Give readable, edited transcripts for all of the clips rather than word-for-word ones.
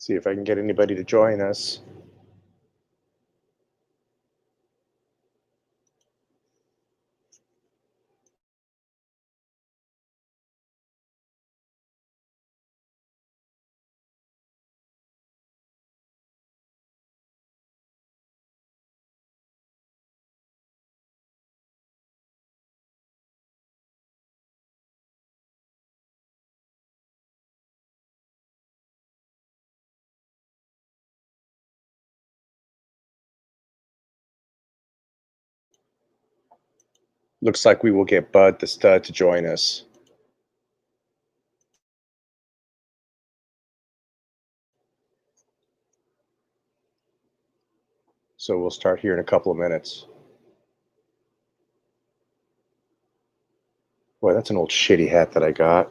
See if I can get anybody to join us. Looks like we will get Bud the Stud to join us. So we'll start here in a couple of minutes. Boy, that's an old shitty hat that I got.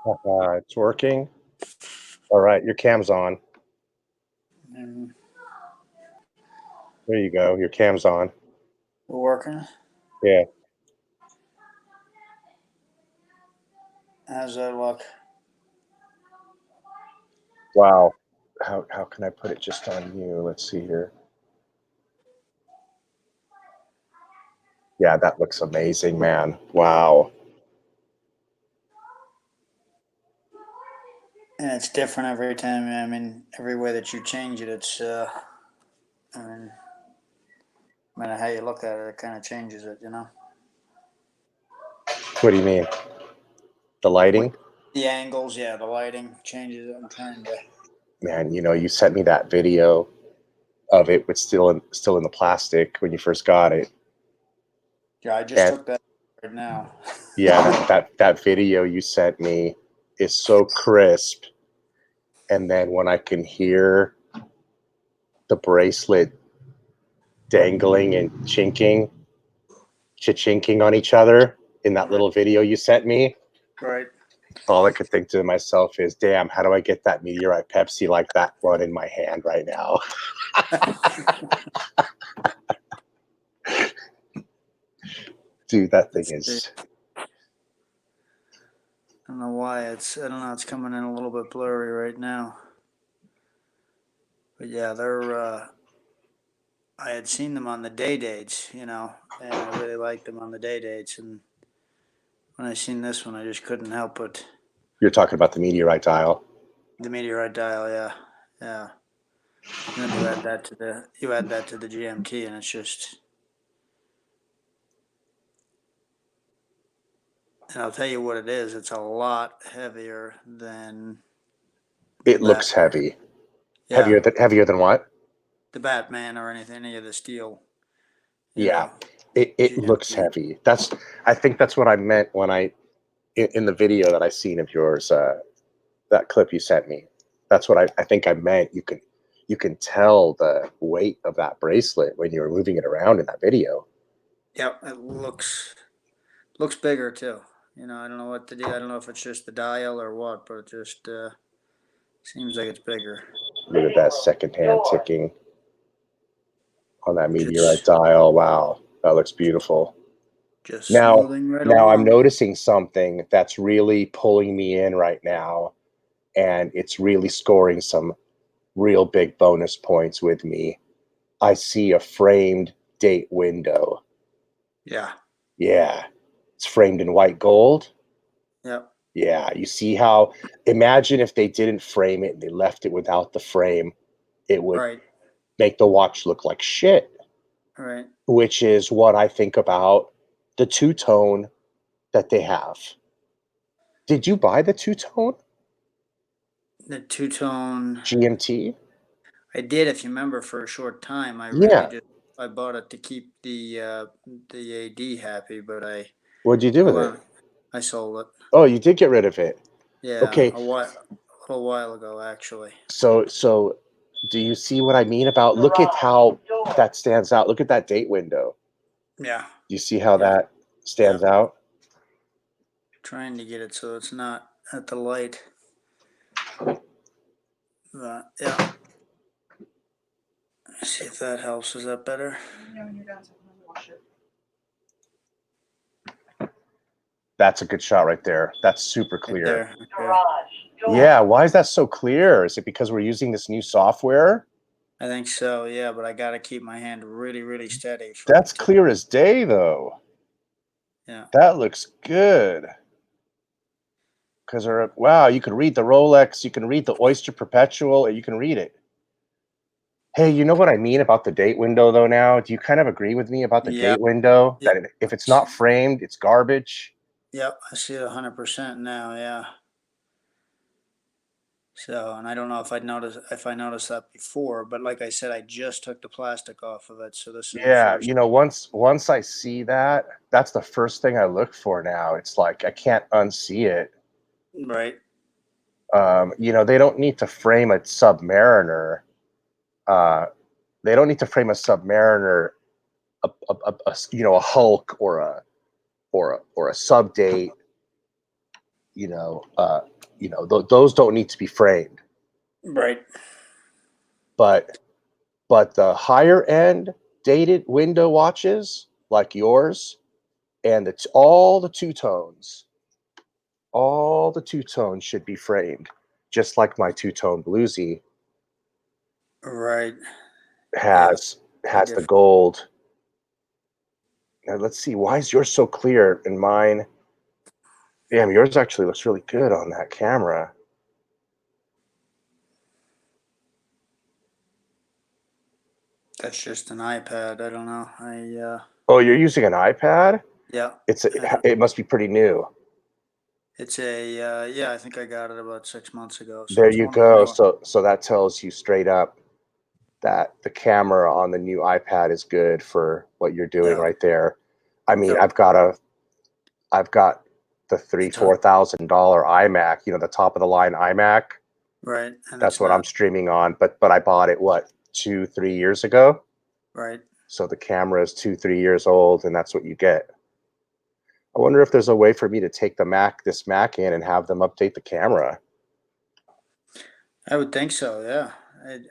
It's working. All right, your cam's on. And There you go. Your cam's on. we're working. Yeah. How's that look? Wow. How can I put it just on you? Let's see here. Yeah, that looks amazing, man. Wow. And it's different every time. I mean, every way that you change it, it's. I mean, no matter how you look at it, it kind of changes it. You know. What do you mean? The What? lighting? The angles, yeah, the lighting changes it. I'm trying to. Man, you sent me that video of it, but still in the plastic when you first got it. Yeah, I just And took that right now. yeah, that video you sent me is so crisp. And then when I can hear the bracelet dangling and chinking on each other in that Right. little video you sent me, Right. all I could think to myself is, damn, how do I get that Meteorite Pepsi like that one in my hand right now? Dude, that thing is. I don't know why it's. I don't know. It's coming in a little bit blurry right now. But yeah, they're. I had seen them on the day dates, and I really liked them on the day dates. And when I seen this one, I just couldn't help but You're talking about the Meteorite dial. the meteorite dial. Yeah, yeah. And then you add that to the GMT, and it's just. And I'll tell you what it is. It's a lot heavier than the It looks Batman. heavy. Yeah, Heavier than what? the Batman or any of the steel. You Yeah. know, It looks GMT. heavy. I think that's what I meant when in the video that I seen of yours, that clip you sent me. That's what I think I meant. You can tell the weight of that bracelet when you were moving it around in that video. Yep, it looks bigger too. I don't know what to do. I don't know if it's just the dial or what, but it just seems like it's bigger. Look at that secondhand ticking on that Meteorite Just dial. Wow, that looks beautiful. just Now, smoothing right now I'm along. noticing something that's really pulling me in right now, and it's really scoring some real big bonus points with me. I see a framed date window. Yeah. Yeah, it's framed in white gold. Yep. Yeah, you see how, imagine if they didn't frame it and they left it without the frame, it would Right. make the watch look like shit, Right. which is what I think about the two-tone that they have. Did you buy the two-tone The two tone. GMT? I did, if you remember, for a short time. I really Yeah. just I bought it to keep the AD happy, but What'd you do I with it? went I sold it. Oh, you did get rid of it. Yeah, Okay, a little while ago actually. so do you see what I mean about, look at how that stands out. Look at that date window. Yeah. Do you see how Yeah. that Yeah. stands out? Trying to get it so it's not at the light. But yeah. See if that helps. Is that better? That's a good shot right there. That's super Right clear. there. Okay. Yeah, why is that so clear? Is it because we're using this new software? I think so, yeah, but I gotta keep my hand really, really steady for That's it to. clear as day, though. Yeah. That looks good. Because, wow, you can read the Rolex, you can read the Oyster Perpetual, and you can read it. Hey, you know what I mean about the date window, though, now? Do you kind of agree with me about the Yep. date window? Yep. That if it's not framed, it's garbage? Yep. I see it 100% now. Yeah. So, and I don't know if I noticed that before, but like I said, I just took the plastic off of it, so this is the Yeah, first. once I see that, that's the first thing I look for now. It's like I can't unsee it. Right. They don't need to frame a Submariner. Uh, they don't need to frame a Submariner, a Hulk or a sub date you know, those don't need to be framed. Right. But the higher end dated window watches like yours and all the two tones should be framed, just like my two tone bluesy Right. Yeah. has Be has the different. gold. Now let's see, why is yours so clear and mine? Damn, yours actually looks really good on that camera. That's just an iPad. I don't know. Oh, you're using an iPad? Yeah. Uh, It must be pretty new. it's a yeah. I think I got it about 6 months ago. So There it's you one of the go. newer. So that tells you straight up that the camera on the new iPad is good for what you're doing Yeah. right there. I mean, Yep. I've got the three, It's a, $4,000 iMac, the top of the line iMac. right. And That's it's what I'm not streaming on. But I bought it what, 2, 3 years ago. right. So the camera is 2, 3 years old, and that's what you get. I wonder if there's a way for me to take this Mac in and have them update the camera. I would think so. Yeah.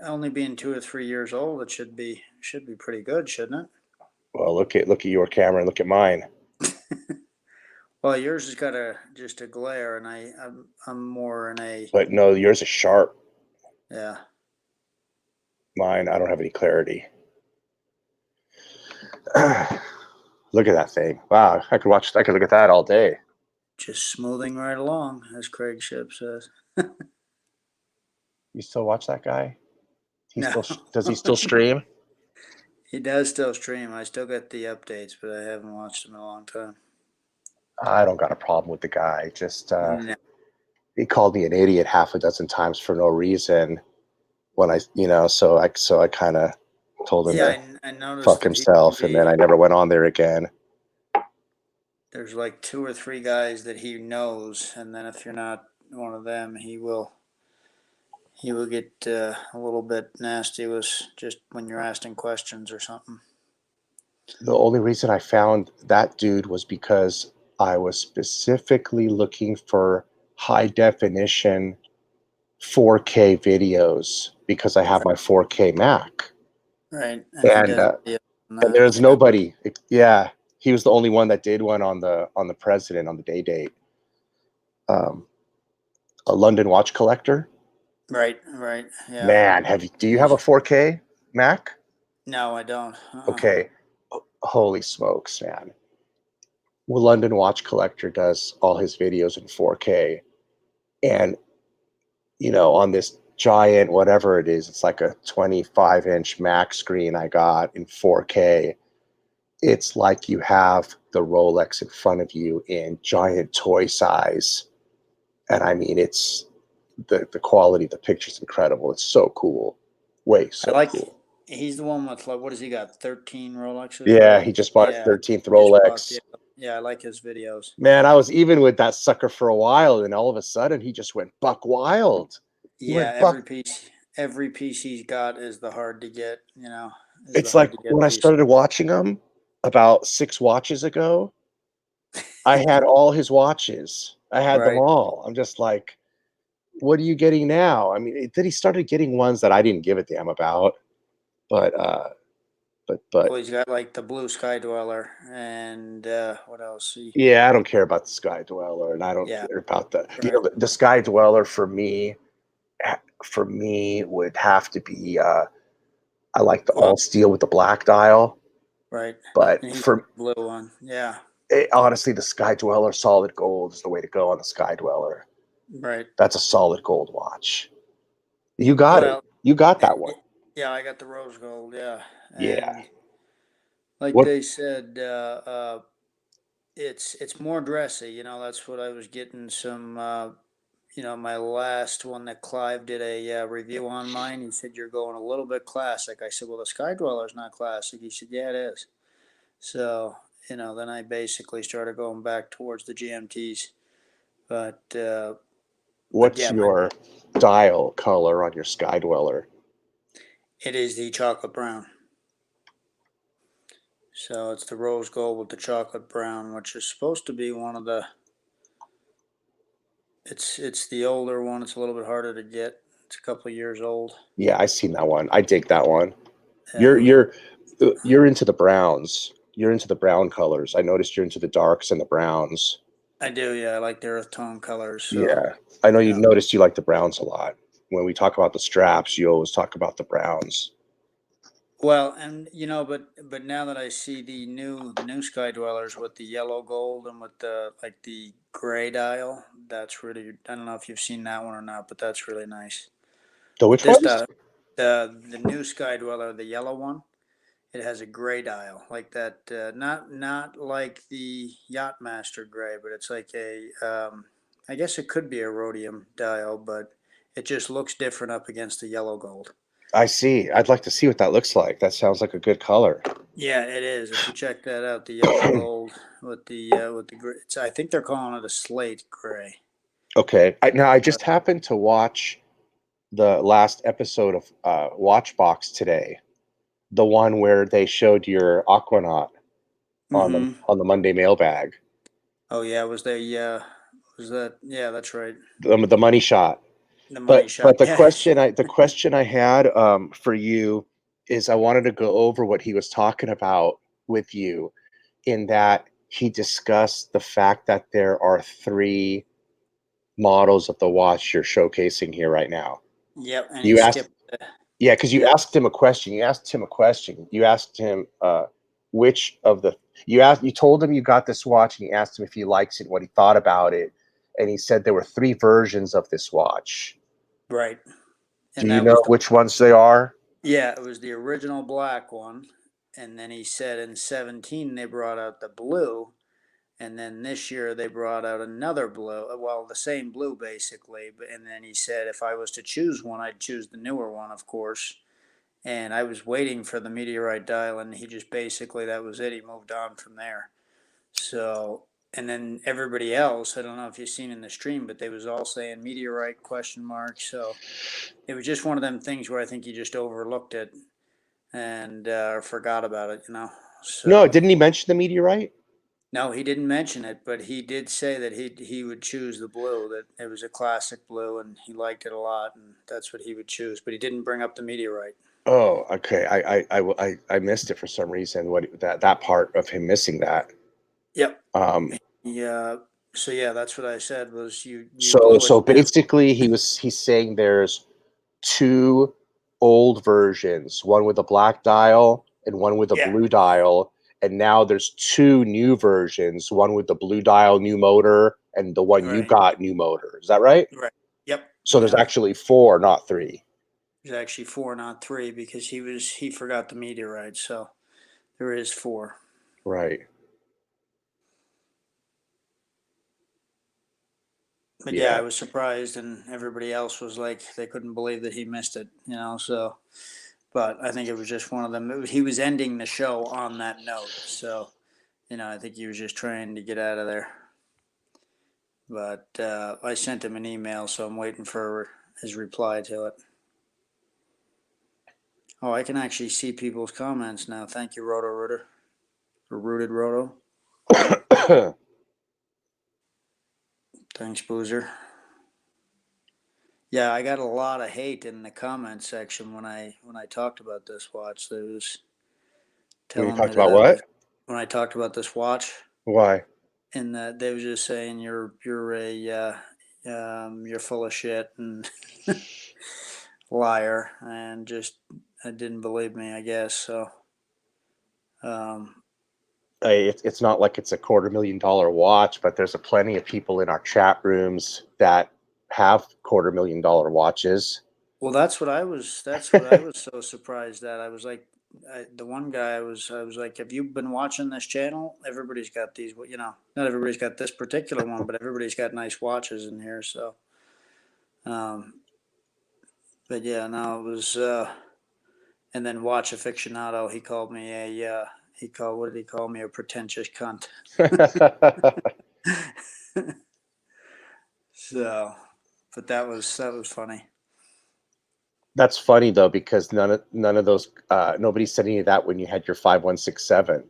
Only being 2 or 3 years old, it should be pretty good, shouldn't Well, look at your camera and look at mine. it? Well, yours has got just a glare, and I'm more in a But no, yours is sharp. yeah. Mine, I don't have any clarity. Look at that thing. Wow, I could look at that all day. Just smoothing right along, as Craig Ship says. You still watch that guy? No, Does he still stream? he does still stream. I still get the updates, but I haven't watched him in a long time. I don't got a problem with the guy. Just No. he called me an idiot half a dozen times for no reason when so I kind of told him Yeah, to I noticed fuck that he can himself, and then be. I never went on there again. There's like two or three guys that he knows, and then if you're not one of them, he will get a little bit nasty. Was just when you're asking questions or something. The only reason I found that dude was because I was specifically looking for high definition 4K videos because I have my 4K Mac. Right, and he And does videos on and that. there's Yeah, nobody. Yeah, he was the only one that did one on the president on the day date. Um, a London watch collector. right, right. Yeah, Man, do you have a he's 4K Mac? no, I don't. Okay. Holy smokes, man. Well, London watch collector does all his videos in 4K, and on this giant whatever it is, it's like a 25-inch Mac screen I got in 4K. It's like you have the Rolex in front of you in giant toy size. And I mean, it's the quality of the picture's incredible. It's so cool. Way I so like. cool. He's the one with like what has he got? 13 Rolexes or Yeah, whatever. he just bought his Yeah, 13th he just bought. Rolex. Yeah, yeah. I like his videos. Man, I was even with that sucker for a while, and all of a sudden he just went buck wild. He Yeah, went buck. every piece he's got is the hard to get. Is the It's hard like to when get I piece. started watching him about 6 watches ago, I had all his watches. I had them Right. all. I'm just like, what are you getting now? I mean, then he started getting ones that I didn't give a damn about. But Well, he's got like the Blue Sky Dweller and what else? yeah, I don't care about the Sky Dweller, and I don't Yeah. care about Right. the Sky Dweller for me would have to be I like the Well, all steel with the black dial, right. but And he's for the blue one. Yeah. honestly, the Sky Dweller solid gold is the way to go on the Sky Dweller. Right. That's a solid gold watch. You got it. Well, You got it, that one. it, yeah, I got the rose gold. Yeah. Yeah. And like What they said, it's more dressy. That's what I was getting some. My last one that Clive did a review on mine. He said you're going a little bit classic. I said, well, the Sky Dweller's not classic. He said, yeah, it is. So then I basically started going back towards the GMTs. But what's yeah, your dial color on your Sky Dweller? it is the chocolate brown. So it's the rose gold with the chocolate brown, which is supposed to be one of the It's the older one. It's a little bit harder to get. It's a couple of years old. Yeah, I seen that one. I dig that one. You're Yeah, you're you're into the browns. You're into the brown colors. I noticed you're into the darks and the browns. I do. Yeah, I like the earth tone colors. So Yeah. I know you yeah. noticed you like the browns a lot. When we talk about the straps, you always talk about the browns. Well, and but now that I see the new Sky Dwellers with the yellow gold and with the like the gray dial, that's really, I don't know if you've seen that one or not, but that's really nice. So But which this ones? dial, the new Sky Dweller, the yellow one, it has a gray dial like that. Not like the Yachtmaster gray, but it's like a I guess it could be a rhodium dial, but it just looks different up against the yellow gold. I see. I'd like to see what that looks like. That sounds like a good color. Yeah, it is. If you check that out, the yellow gold with the gray, I think they're calling it a slate gray. Okay. Now I But just happened to watch the last episode of Watchbox today, the one where they showed your Aquanaut mm-hmm. on the Monday mailbag, Oh yeah, was that, yeah, that's right. the money shot. The money But shot. Yeah. the question I had for you is I wanted to go over what he was talking about with you in that he discussed the fact that there are three models of the watch you're showcasing here right now. Yep, and he You asked, skipped yeah, because you yep, asked him a question. You asked him a question. You asked him which of the you told him you got this watch, and you asked him if he likes it, what he thought about it, and he said there were three versions of this watch. right. Do And you that know was the which ones they are? yeah, it was the original black one. And then he said in 17 they brought out the blue. And then this year they brought out another blue, well, the same blue basically. But and then he said if I was to choose one, I'd choose the newer one, of course. And I was waiting for the meteorite dial, and he just basically, that was it. He moved on from there. So, and then everybody else, I don't know if you've seen in the stream, but they was all saying meteorite question mark. So it was just one of them things where I think he just overlooked it and forgot about it, you know. No, So didn't he mention the meteorite? no, he didn't mention it, but he did say that he would choose the blue. That it was a classic blue, and he liked it a lot, and that's what he would choose. But he didn't bring up the meteorite. Oh, okay. I missed it for some reason. What that part of him missing that. Yep. Um, Yeah. So yeah, that's what I said was you so blew it. so basically, he's saying there's two old versions, one with a black dial and one with a Yeah. blue dial, and now there's two new versions, one with the blue dial, new motor, and the one you Right. got, new motor. Is that right? Right. Yep. So there's Yeah. actually four, not three. There's actually four, not three, because he forgot the meteorite. So there is four. Right. But yeah, I Yeah. was surprised, and everybody else was like they couldn't believe that he missed it. You know. So, but I think it was just one of them. He was ending the show on that note. So I think he was just trying to get out of there. But I sent him an email, so I'm waiting for his reply to it. Oh, I can actually see people's comments now. Thank you, Roto Rooter, or Rooted Roto. Thanks, Boozer. Yeah, I got a lot of hate in the comment section when I talked about this watch. They was When you telling me talked that about I was what? when I talked about this watch, Why? and that they was just saying you're full of shit and liar, and just didn't believe me, I guess. So um, It's not like it's a $250,000 watch, but there's a plenty of people in our chat rooms that have $250,000 watches. well, that's what I was. That's what I was so surprised at. I was like, the one guy. I was like, have you been watching this channel? Everybody's got these. Not everybody's got this particular one, but everybody's got nice watches in here. So, um, but yeah, no, it was. And then watch aficionado. He called me a. What did he call me? A pretentious cunt. So, but that was funny. That's funny though, because none of those nobody said any of that when you had your 5167.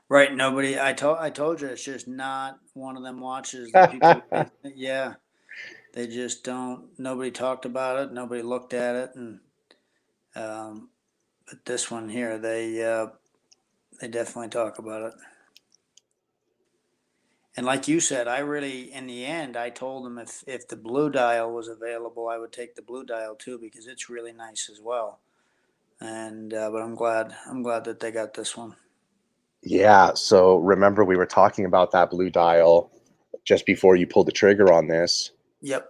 Right. Nobody. I told you it's just not one of them watches that people. Yeah. They just don't. Nobody talked about it. Nobody looked at it, and um, but this one here, they definitely talk about it. And like you said, I really, in the end, I told them if the blue dial was available, I would take the blue dial too because it's really nice as well. And but I'm glad that they got this one. Yeah. So remember, we were talking about that blue dial just before you pulled the trigger on this, Yep.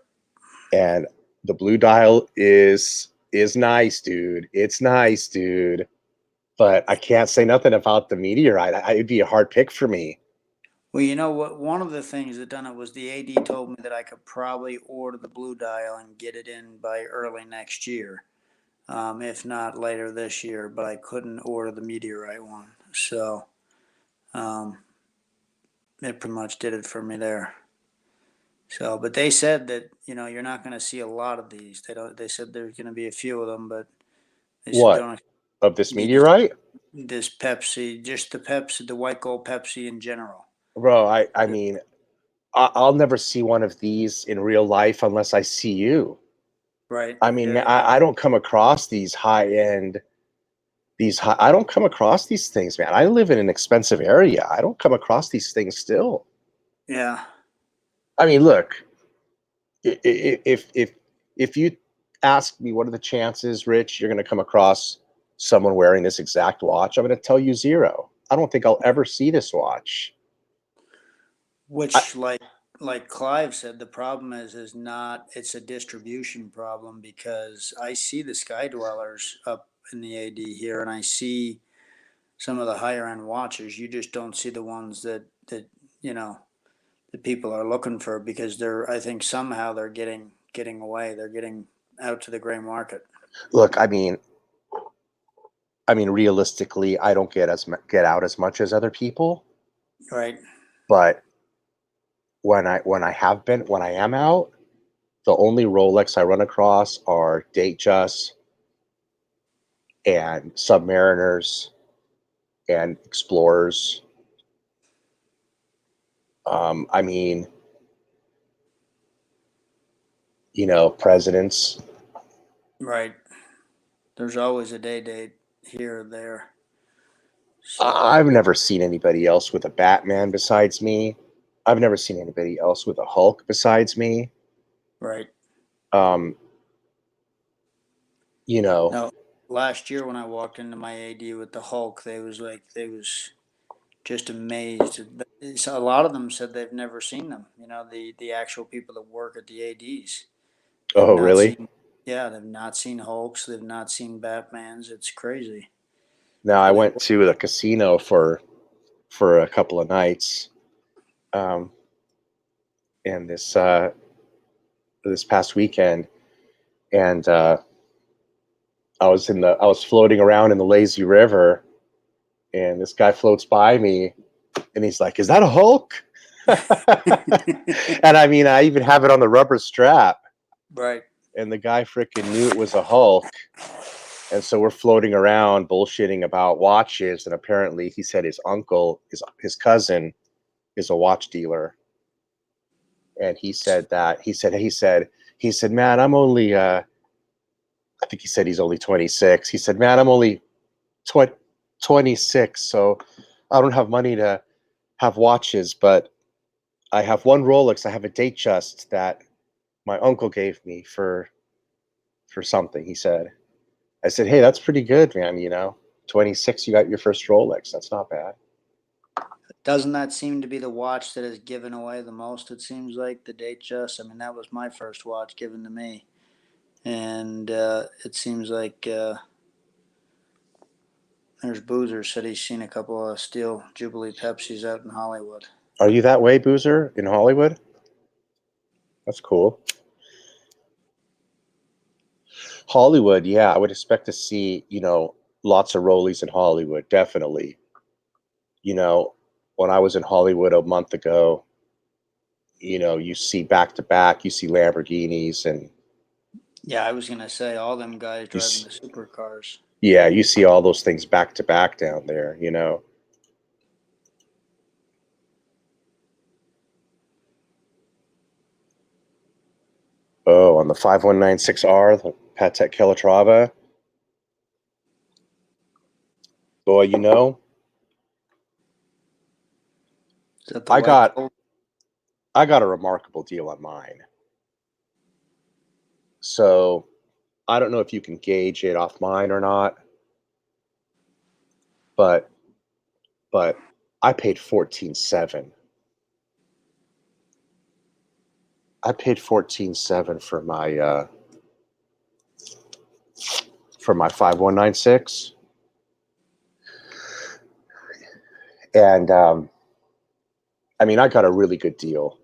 and the blue dial is nice, dude. It's nice, dude. But I can't say nothing about the meteorite. It'd be a hard pick for me. Well, you know what? One of the things that done it was the AD told me that I could probably order the blue dial and get it in by early next year, if not later this year. But I couldn't order the meteorite one, so um, it pretty much did it for me there. So, but they said that you're not going to see a lot of these. They don't. They said there's going to be a few of them, but they said What don't of this these meteorite, this Pepsi, just the Pepsi, the white gold Pepsi in general. bro? I mean, I'll never see one of these in real life unless I see you. Right. I mean, man, Yeah. I don't come across these high end. I don't come across these things, man. I live in an expensive area. I don't come across these things still. Yeah. I mean, look, if you ask me what are the chances, Rich, you're going to come across someone wearing this exact watch, I'm going to tell you zero. I don't think I'll ever see this watch. I, Which, like Clive said, the problem is not it's a distribution problem because I see the Sky Dwellers up in the AD here, and I see some of the higher end watches. You just don't see the ones that you know the people are looking for because they're. I think somehow they're getting away. They're getting out to the gray market. look, I mean, realistically, I don't get out as much as other people, Right. but when I am out, the only Rolex I run across are Datejust and Submariners and Explorers. I mean, presidents. Right. There's always a day date here or there. So I've never seen anybody else with a Batman besides me. I've never seen anybody else with a Hulk besides me. right. Um, you know, Now, last year when I walked into my AD with the Hulk, they was just amazed. So a lot of them said they've never seen them. The actual people that work at the ADs, they've oh, not really? seen. Yeah, they've not seen Hulks. They've not seen Batmans. It's crazy. Now I So they went to the casino for a couple of nights, um, and this past weekend, and I was floating around in the lazy river, and this guy floats by me, and he's like, "Is that a Hulk?" And I mean, I even have it on the rubber strap, right. and the guy freaking knew it was a Hulk. And so we're floating around bullshitting about watches, and apparently he said his uncle, his cousin, is a watch dealer, and he said, man, I'm only I think he said he's only 26. He said, man, I'm only 26, so I don't have money to have watches, but I have one Rolex. I have a Datejust that my uncle gave me for something. He said. I said, hey, that's pretty good, man. 26, you got your first Rolex. That's not bad. Doesn't that seem to be the watch that is given away the most? It seems like the Datejust. I mean, that was my first watch given to me, and it seems like there's Boozer said he's seen a couple of steel Jubilee Pepsis out in Hollywood. Are you that way, Boozer, in Hollywood? That's cool. Hollywood, yeah, I would expect to see, lots of rollies in Hollywood, definitely. You know, when I was in Hollywood a month ago, you see back to back, you see Lamborghinis, and Yeah, I was gonna say all them guys you driving see, the supercars. yeah, you see all those things back to back down there. Oh, on the 5196R, the Patek Calatrava. Boy, you know, Is that the I white got gold? I got a remarkable deal on mine. So I don't know if you can gauge it off mine or not, but I paid 14.7. I paid 14.7 for my 5196. And I mean, I got a really good deal.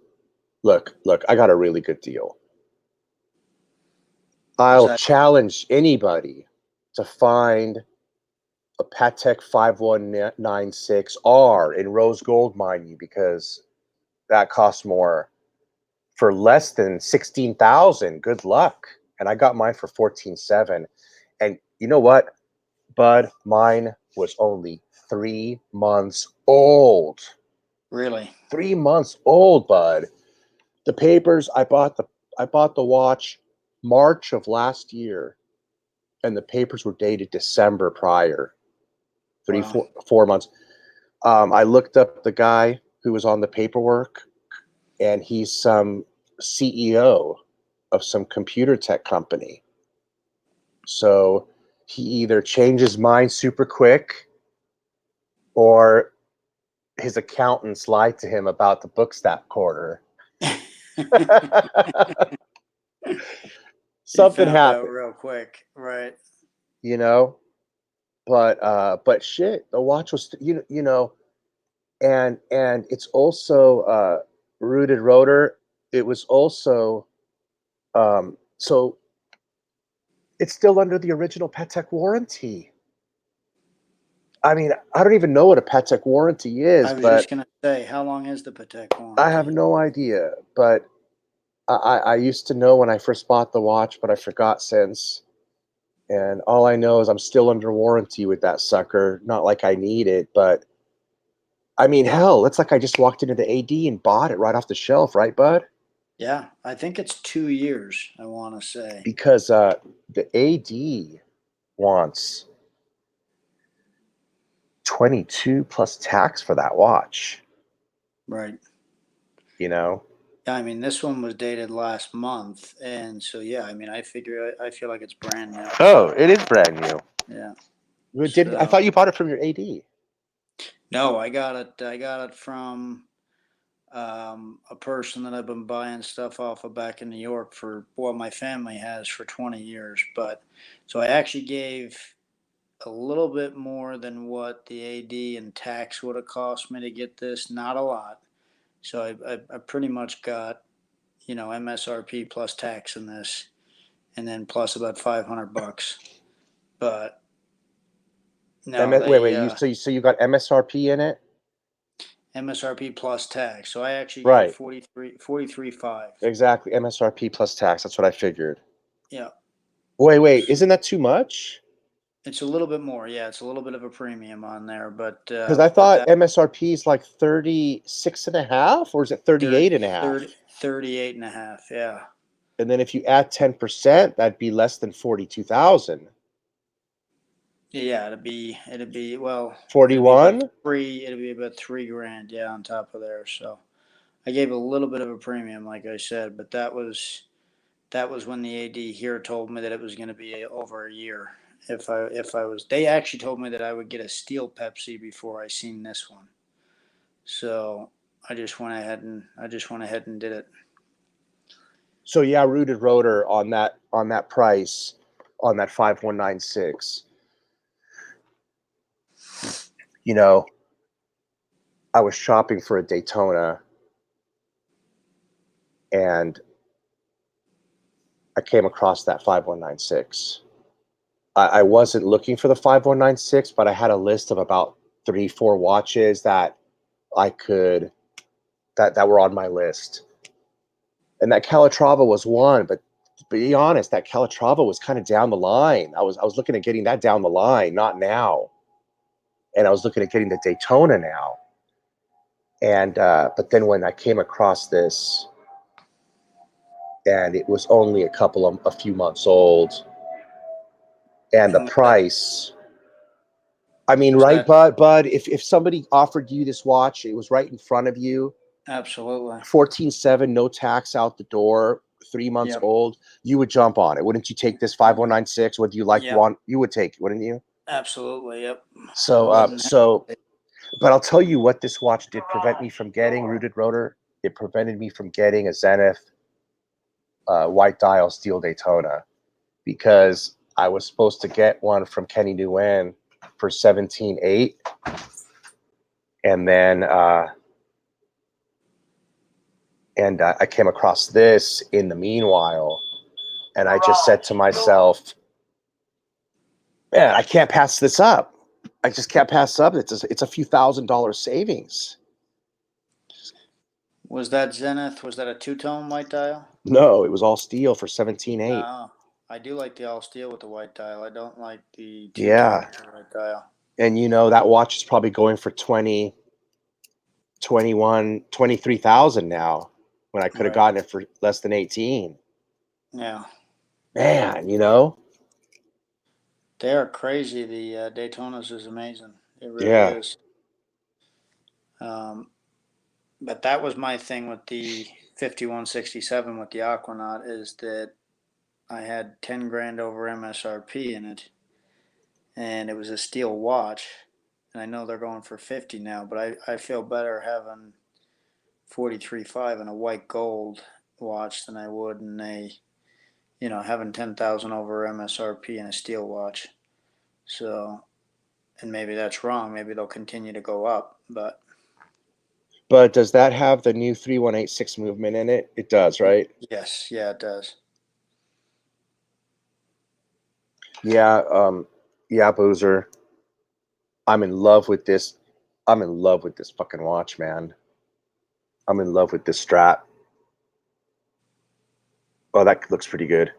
Look, I got a really good deal. Was I'll that challenge anybody to find a Patek 5196R in rose gold, mind you, because that costs more. For less than 16,000, good luck. And I got mine for 14.7. And you know what, Bud? Mine was only 3 months old. really? 3 months old, Bud. The papers, I bought the watch March of last year, and the papers were dated December prior. Three, Wow. 4 months. I looked up the guy who was on the paperwork, and he's some CEO of some computer tech company. So he either changed his mind super quick, or his accountants lied to him about the books that quarter. He Something found out happened, real quick, right? you know. But shit, the watch was and it's also rooted rotor. It was also so it's still under the original Patek warranty. I mean, I don't even know what a Patek warranty is, I was just but gonna say, how long is the Patek I have warranty? no idea. But I used to know when I first bought the watch, but I forgot since. And all I know is I'm still under warranty with that sucker. Not like I need it, but I mean, hell, it's like I just walked into the AD and bought it right off the shelf, right, bud? Yeah, I think it's 2 years, I want to say. Because the AD wants 22 plus tax for that watch, Right. you know? Yeah, I mean, this one was dated last month, and so yeah, I mean, I feel like it's brand new. Oh, it is brand new. Yeah. Did I So thought you bought it from your AD? no, I got it. I got it from a person that I've been buying stuff off of back in New York for what my family has for 20 years. But so I actually gave a little bit more than what the AD and tax would have cost me to get this. Not a lot. So I pretty much got, MSRP plus tax in this, and then plus about 500 bucks. But no, Wait, they you got MSRP in it? MSRP plus tax. So I actually gave Right. 43.5. Exactly. MSRP plus tax. That's what I figured. Yeah. Wait, isn't that too much? It's a little bit more, yeah. It's a little bit of a premium on there, Because I but thought that MSRP is like 36 and a half, or is it 38 and a 30, half? 38 and a half, yeah. And then if you add 10%, that'd be less than 42,000. Yeah, it'd 41? be about 3 grand, yeah, on top of there. So I gave a little bit of a premium, like I said, but that was when the AD here told me that it was going to be over a year. If I was, they actually told me that I would get a steel Pepsi before I seen this one. So I just went ahead and did it. So yeah, rooted rotor on that price on that 5196. You know, I was shopping for a Daytona, and I came across that 5196. I wasn't looking for the 5196, but I had a list of about 3, 4 watches that I could that were on my list. And that Calatrava was one, but to be honest, that Calatrava was kind of down the line. I was looking at getting that down the line, not now. And I was looking at getting the Daytona now. And but then when I came across and it was only a few months old, and the And was that price. I mean, was right, that Bud? If somebody offered you this watch, it was right in front of you, absolutely? 14.7, no tax out the door, 3 months Yep. old, you would jump on it, wouldn't you? Take this 5196? Would you Yep. you would take it, wouldn't you? Absolutely. Yep. I So, wouldn't hesitate. but I'll tell you what this watch did prevent me from getting, Rooted Rotor. It prevented me from getting a Zenith white dial steel Daytona, because I was supposed to get one from Kenny Nguyen for 17.8, and then I came across this in the meanwhile, and I just said to myself, man, I can't pass this up. I just can't pass up. It's a few $1,000 savings. Was that Zenith? Was that a two-tone white dial? No, it was all steel for 17.8. Oh, I do like the all steel with the white dial. I don't like the two-tone Yeah. with the white dial. And that watch is probably going for 20, 21, 23,000 now, when I could have Right. gotten it for less than 18. Yeah. Man, They are crazy. The Daytonas is amazing. It really yeah. is. Um, but that was my thing with the 5167 with the Aquanaut, is that I had 10 grand over MSRP in it, and it was a steel watch. And I know they're going for 50 now, but I feel better having 43.5 in a white gold watch than I would in a, having 10,000 over MSRP in a steel watch. So, and maybe that's wrong. Maybe they'll continue to go up, but But does that have the new 3186 movement in it? It does, right? yes, yeah, it does. Yeah, yeah, Boozer. I'm in love with this. I'm in love with this fucking watch, man. I'm in love with this strap. Oh, that looks pretty good.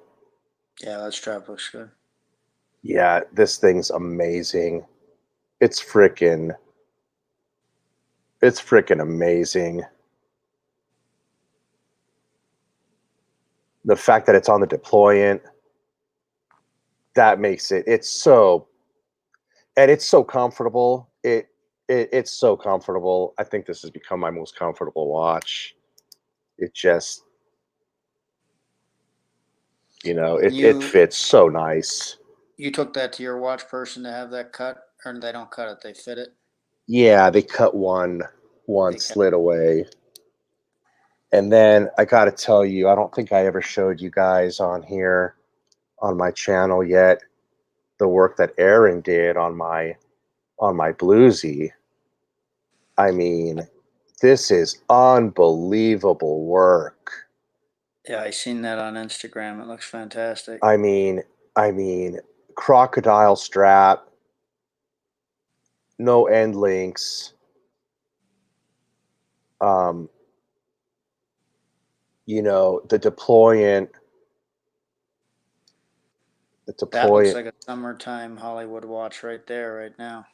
Yeah, that strap looks good. Yeah, this thing's amazing. It's freaking amazing. The fact that it's on the deployant, that makes it's so, and it's so comfortable. It's so comfortable. I think this has become my most comfortable watch. It just, And it you fits so nice. you took that to your watch person to have that cut, or they don't cut it, they fit it. Yeah, they cut one They cut. slit away. And then I got to tell you, I don't think I ever showed you guys on here on my channel yet the work that Aaron did on my bluesy. I mean, this is unbelievable work. Yeah, I seen that on Instagram. It looks fantastic. I mean, I mean, crocodile strap, no end links. Um, the deployant, the That looks deployant, like a summertime Hollywood watch right there, right now.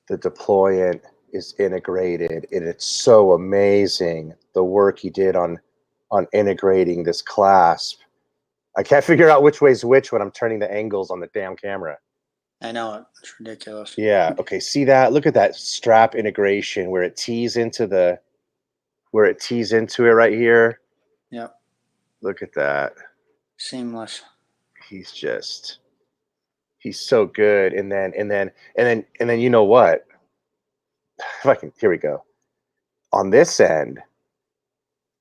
the deployant is integrated, and it's so amazing the work he did on integrating this clasp. I can't figure out which way's which when I'm turning the angles on the damn camera. I know it. It's ridiculous. Yeah. Okay. See that? Look at that strap integration where it tees into it right here. Yep. Look at that. Seamless. He's just he's so good. And then you know what? If I can, here we go. On this end,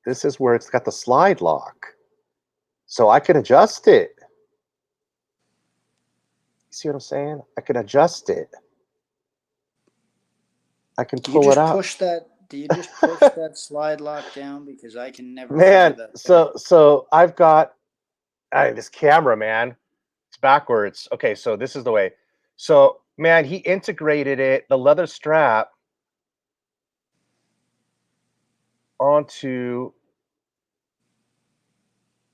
this is where it's got the slide lock. So I can adjust it. You see what I'm saying? I can adjust it. I can Do you pull it just out. push that? Do you just push that slide lock down? Because I can never figure Man, that thing out. so I've got this camera, man. It's backwards. Okay, so this is the way. So, man, he integrated the leather strap onto.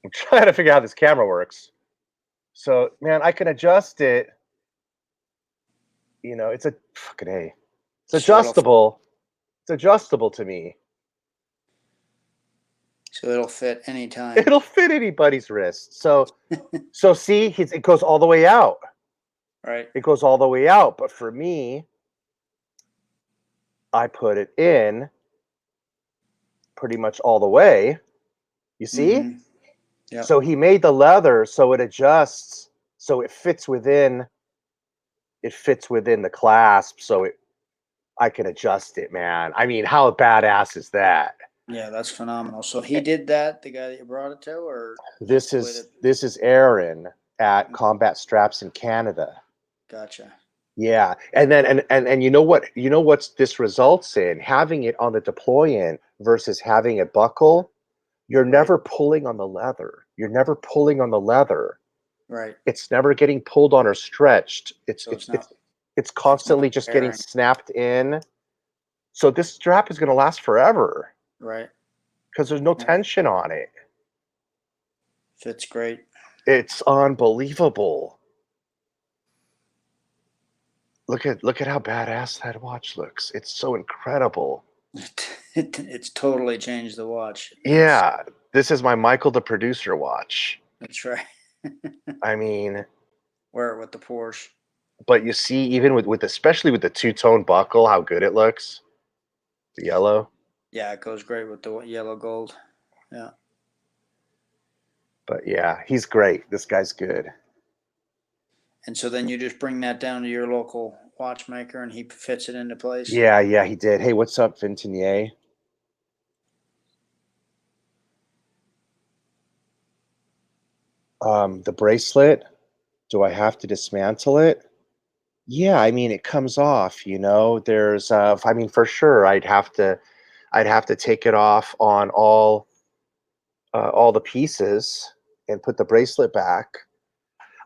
I'm trying to figure out how this camera works. So, man, I can adjust it. It's a fucking A. It's So it'll. adjustable. It's adjustable to me. So it'll fit anytime. It'll fit anybody's wrist. So see, it goes all the way out. Right. It goes all the way out. But for me, I put it in pretty much all the way. You see? Mm-hmm. Yep. So he made the leather so it adjusts, so it fits within the clasp, so I can adjust it, man. I mean, how badass is that? Yeah, that's phenomenal. So he did that, the guy that you brought it to, or that's This the way that. is Aaron at Combat Straps in Canada. Gotcha. Yeah, and then and you know what? You know what's this results in? Having it on the deployant versus having it buckle. You're Right. never pulling on the leather. You're never pulling on the leather. Right. It's never getting pulled on or stretched. So it's not It's constantly just getting tearing. snapped in. So this strap is going to last forever Right. because there's no Yeah. tension on it. Fits great. It's unbelievable. Look at how badass that watch looks. It's so incredible. It's totally changed the watch. Yeah, this is my Michael the producer watch. That's right. I mean, Wear it with the Porsche. but you see, even with especially with the two-tone buckle, how good it looks. The yellow. Yeah, it goes great with the yellow gold. Yeah. But yeah, he's great. This guy's good. And so then you just bring that down to your local watchmaker and he fits it into place. Yeah, he did. Hey, what's up, Vintinier? The bracelet, do I have to dismantle it? Yeah, I mean it comes off, you know. There's I mean for sure I'd have to take it off on all the pieces and put the bracelet back.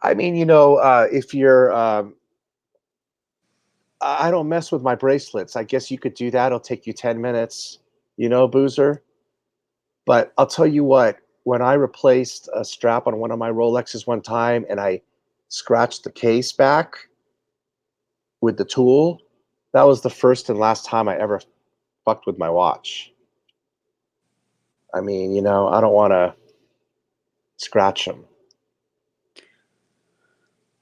I mean, you know, if you're I don't mess with my bracelets. I guess you could do that. It'll take you 10 minutes, you know, Boozer. But I'll tell you what, when I replaced a strap on one of my Rolexes one time and I scratched the case back with the tool, that was the first and last time I ever fucked with my watch. I mean, you know, I don't want to scratch them.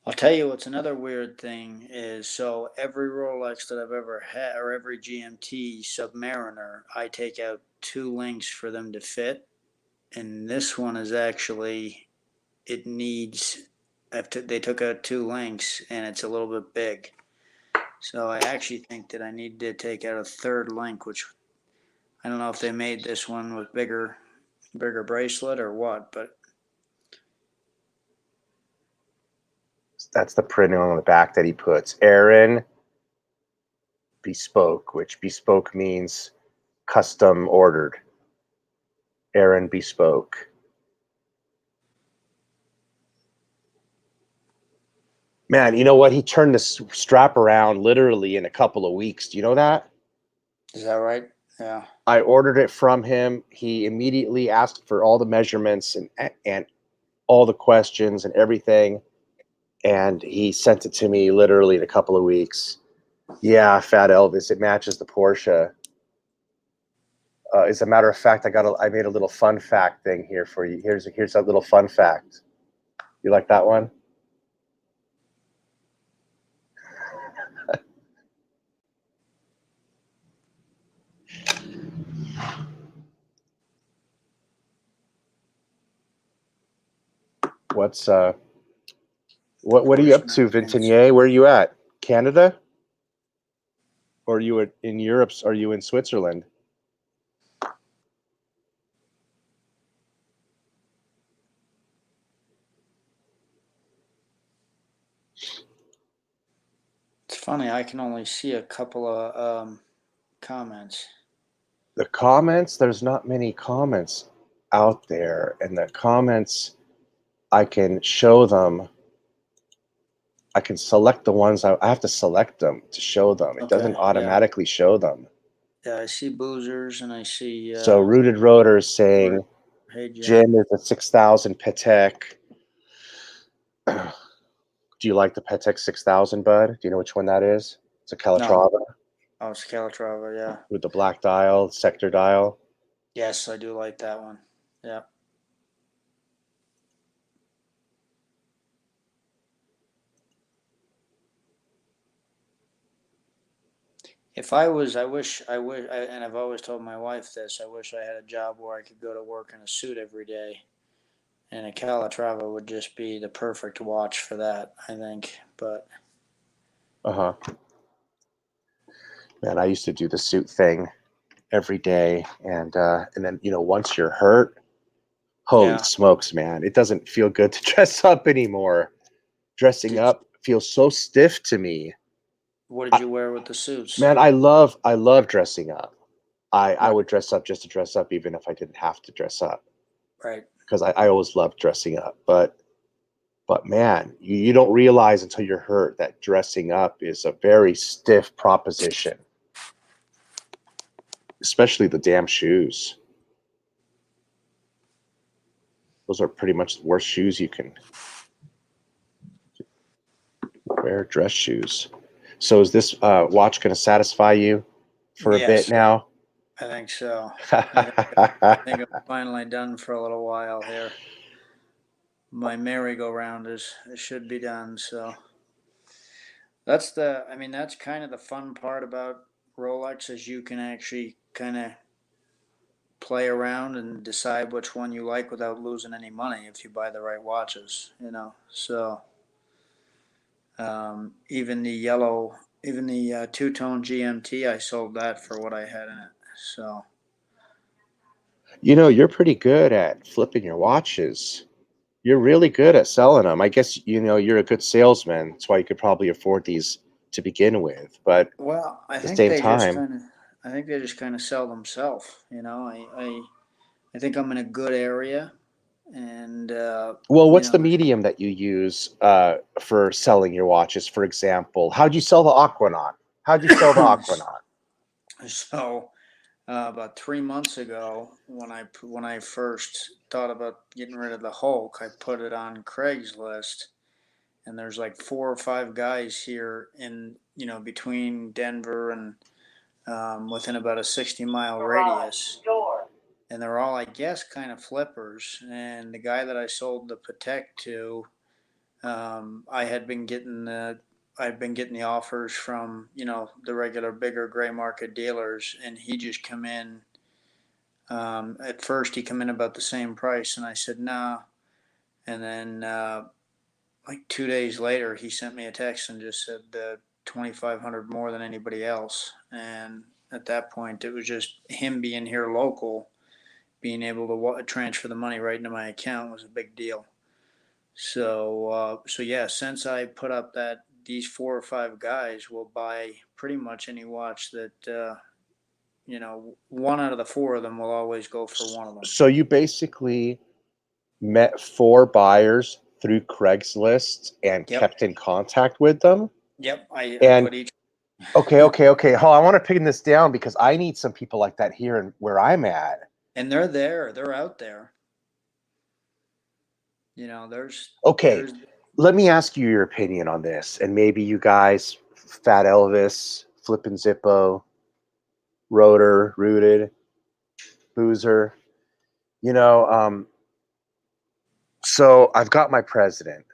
I'll tell you what's another weird thing is so every Rolex that I've ever had or every GMT Submariner, I take out two links for them to fit. And this one is actually, it needs, they took out two links and it's a little bit big. So I actually think that I need to take out a third link, which I don't know if they made this one with bigger bracelet or what, but That's the printing on the back that he puts. Aaron Bespoke, which bespoke means custom ordered. Aaron Bespoke. Man, you know what? He turned this strap around literally in a couple of weeks. Do you know that? is that right? Yeah. I ordered it from him. He immediately asked for all the measurements and all the questions and everything, and he sent it to me literally in a couple of weeks. Yeah, Fat Elvis. It matches the Porsche. As a matter of fact, I made a little fun fact thing here for you. Here's a little fun fact. You like that one? What's what are you up Porsche to, magazines. Vintinier? Where are you at? Canada? Or are you in Europe? Are you in Switzerland? It's funny, I can only see a couple of comments. The comments, there's not many comments out there, and the comments I can show them. I can select the ones I have to select them to show them. It Okay, doesn't yeah. automatically show them. Yeah, I see Boozers and I see So Rooted Rotor is saying Hey Jim. Jim is a 6,000 Patek. Do you like the Patek 6,000, bud? Do you know which one that is? It's a No, Calatrava oh, it's Calatrava, yeah. with the black dial, sector dial. Yes, I do like that one. Yeah. If I was, and I've always told my wife this, I wish I had a job where I could go to work in a suit every day. And a Calatrava would just be the perfect watch for that, I think. But Uh-huh. Man, I used to do the suit thing every day, and then once you're hurt, holy yeah, smokes, man, it doesn't feel good to dress up anymore. Dressing did up feels so stiff to me. what did you wear with the suits? Man, I love dressing up. I Right, would dress up just to dress up, even if I didn't have to dress up, right. because I always loved dressing up. But man, you don't realize until you're hurt that dressing up is a very stiff proposition, especially the damn shoes. Those are pretty much the worst shoes you can wear, dress shoes. So is this watch going to satisfy you for a bit Yes, now? I think so. I think I'm finally done for a little while here. My merry-go-round it should be done. So that's kind of the fun part about Rolex is you can actually kind of play around and decide which one you like without losing any money if you buy the right watches. So even the two-tone GMT, I sold that for what I had in it. So You're pretty good at flipping your watches. You're really good at selling them. I guess, you're a good salesman. That's why you could probably afford these to begin with. But at well, the same time, I think they just kind of sell themselves. I think I'm in a good area, and well, you what's the know, medium that you use for selling your watches? For example, how'd you sell the Aquanaut? How'd you sell the Aquanaut? so about 3 months ago, when I first thought about getting rid of the Hulk, I put it on Craigslist, and there's like 4 or 5 guys here in between Denver and within about a 60-mile radius, and they're all, I guess, kind of flippers. And the guy that I sold the Patek to, I had been getting the offers from the regular bigger gray market dealers, and he just come in. At first, he come in about the same price, and I said nah. And then like 2 days later, he sent me a text and just said 2,500 more than anybody else. And at that point, it was just him being here local, being able to transfer the money right into my account was a big deal. So yeah, since I put up that these 4 or 5 guys will buy pretty much any watch that one out of the four of them will always go for one of them. So you basically met four buyers through Craigslist and Yep, kept in contact with them. yep. I And put each. okay. Oh, I want to pin this down because I need some people like that here and where I'm at. And they're there. They're out there. Okay, There's let me ask you your opinion on this, and maybe you guys, Fat Elvis, Flippin' Zippo, Rotor, Rooted, Boozer, you know, um, so I've got my president.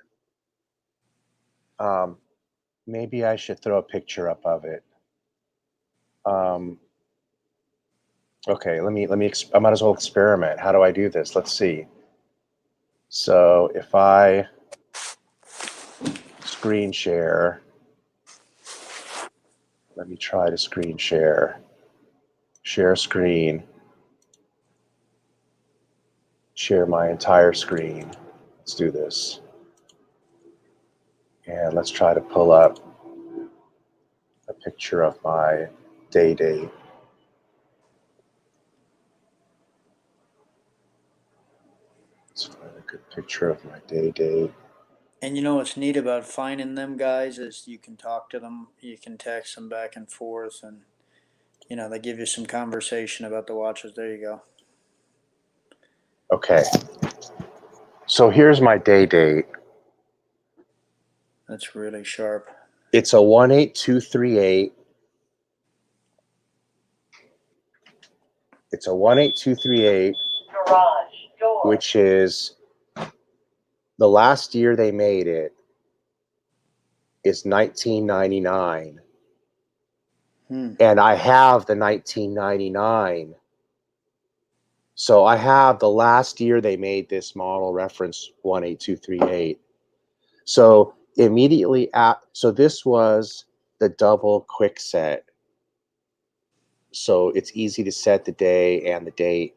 Um, Maybe I should throw a picture up of it. Um, okay, I might as well experiment. How do I do this? Let's see. So if I screen share, let me try to screen share screen, share my entire screen. Let's do this. And let's try to pull up a picture of my day date. Let's find a good picture of my day date. and what's neat about finding them guys is you can talk to them, you can text them back and forth, and they give you some conversation about the watches. There you go. Okay, so here's my day date. That's really sharp. It's a 18238. It's a 18238. Garage which is the last year they made it is 1999. And I have the 1999. So I have the last year they made this model, reference 18238. So immediately so this was the double quick set. So it's easy to set the day and the date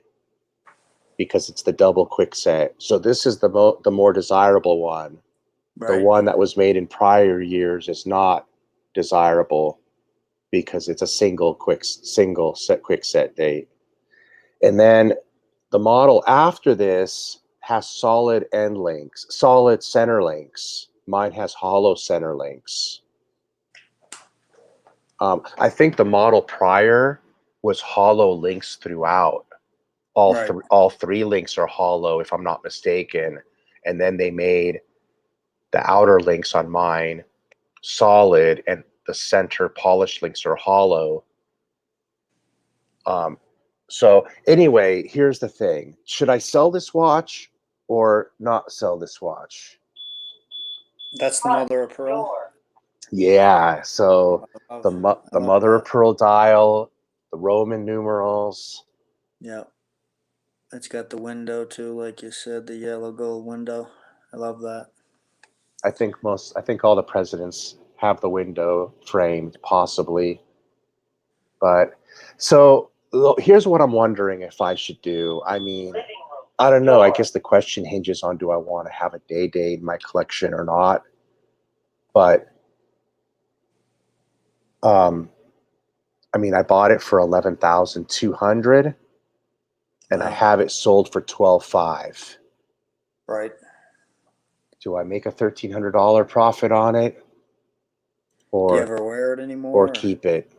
because it's the double quick set. So this is the more desirable one. Right. The one that was made in prior years is not desirable because it's a single quick set date. And then the model after this has solid end links, solid center links. Mine has hollow center links. I think the model prior was hollow links throughout. All three links are hollow, if I'm not mistaken. And then they made the outer links on mine solid, and the center polished links are hollow. So anyway, here's the thing. Should I sell this watch or not sell this watch? That's the mother of pearl? Yeah, so the mother of pearl dial, the Roman numerals. Yeah. It's got the window too, like you said, the yellow gold window. I love that. I think all the presidents have the window framed, possibly. But so here's what I'm wondering if I should do. I mean, I don't know. I guess the question hinges on, do I want to have a day date in my collection or not? But I mean, I bought it for 11,200, and I have it sold for 12,500. Right. Do I make a $1,300 profit on it, do you ever wear it anymore, or keep it?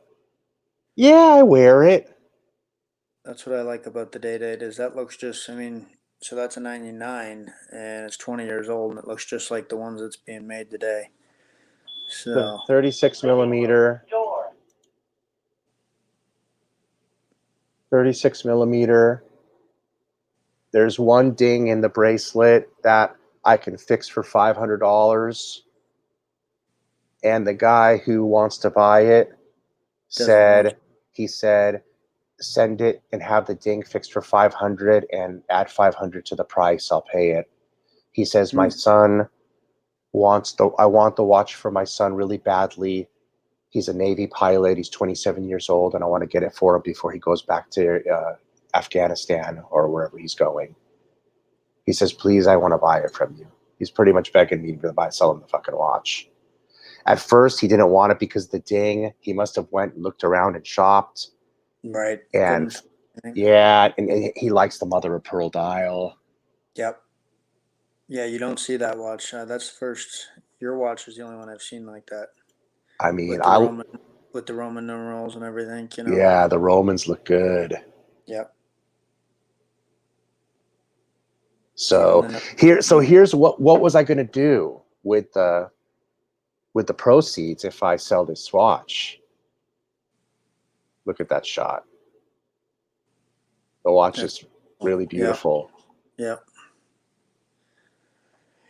Yeah, I wear it. That's what I like about the Day Date is that looks just. I mean, so that's a '99 and it's 20 years old and it looks just like the ones that's being made today. So The 36 millimeter. 36 millimeter. There's one ding in the bracelet that I can fix for $500. And the guy who wants to buy it said, send it and have the ding fixed for 500 and add 500 to the price. I'll pay it. He says, my son I want the watch for my son really badly. He's a Navy pilot. He's 27 years old, and I want to get it for him before he goes back to Afghanistan or wherever he's going. He says, please, I want to buy it from you. He's pretty much begging me to sell him the fucking watch. At first, he didn't want it because of the ding. He must have went and looked around and shopped. Right. And yeah, and he likes the mother of pearl dial. Yep. Yeah, you don't see that watch. That's the first. Your watch is the only one I've seen like that. I mean, with the Roman numerals and everything, Yeah, the Romans look good. Yep. So here's what was I going to do with the proceeds if I sell this watch? Look at that shot. The watch is really beautiful. Yep.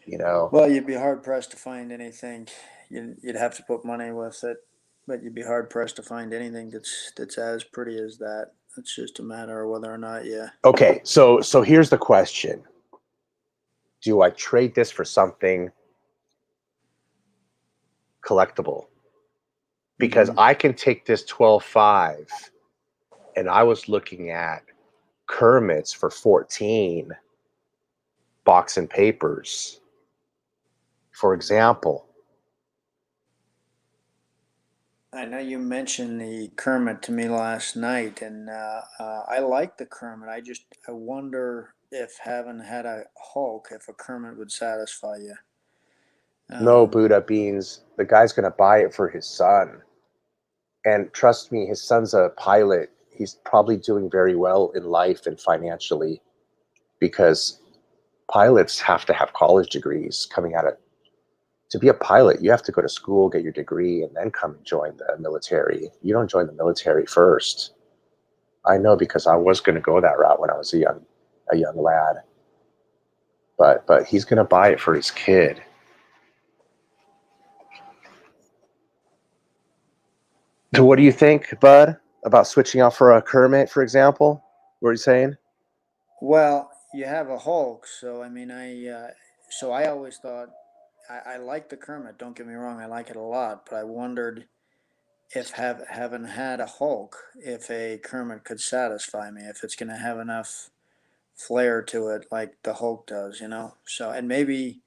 You know. Well, you'd be hard pressed to find anything. You'd have to put money with it, but you'd be hard pressed to find anything that's as pretty as that. It's just a matter of whether or not you. Okay, so here's the question: do I trade this for something collectible? Because I can take this 12.5, and I was looking at Kermit's for 14, box and papers, for example. I know you mentioned the Kermit to me last night, and I like the Kermit. I wonder if having had a Hulk, if a Kermit would satisfy you. No, Buddha Beans. The guy's going to buy it for his son. And trust me, his son's a pilot. He's probably doing very well in life and financially, because pilots have to have college degrees coming out of. To be a pilot, you have to go to school, get your degree, and then come and join the military. You don't join the military first. I know, because I was going to go that route when I was a young lad. but he's gonna buy it for his kid. So what do you think, Bud, about switching out for a Kermit, for example? What are you saying? Well, you have a Hulk, so I mean, so I always thought I like the Kermit. Don't get me wrong, I like it a lot, but I wondered if having had a Hulk, if a Kermit could satisfy me, if it's gonna have enough flair to it like the Hulk does, you know. So and maybe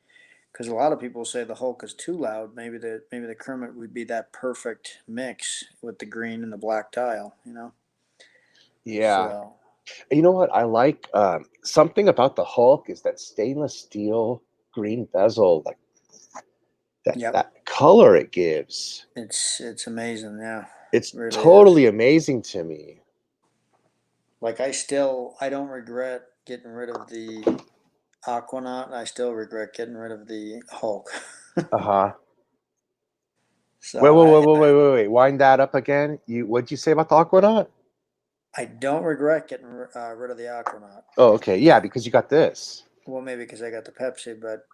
because a lot of people say the Hulk is too loud, maybe the Kermit would be that perfect mix with the green and the black tile, you know. Yeah. So You know what? I like something about the Hulk is that stainless steel green bezel, like yep, that color it gives. it's amazing, yeah, it It's really is. totally amazing to me. Like I don't regret getting rid of the Aquanaut. I still regret getting rid of the Hulk. Uh-huh. Wait, So wait, I wait, and wait, wait, wait, wait. Wind that up again. What'd you say about the Aquanaut? I don't regret getting rid of the Aquanaut. Oh, okay. Yeah, because you got this. Well, maybe because I got the Pepsi, but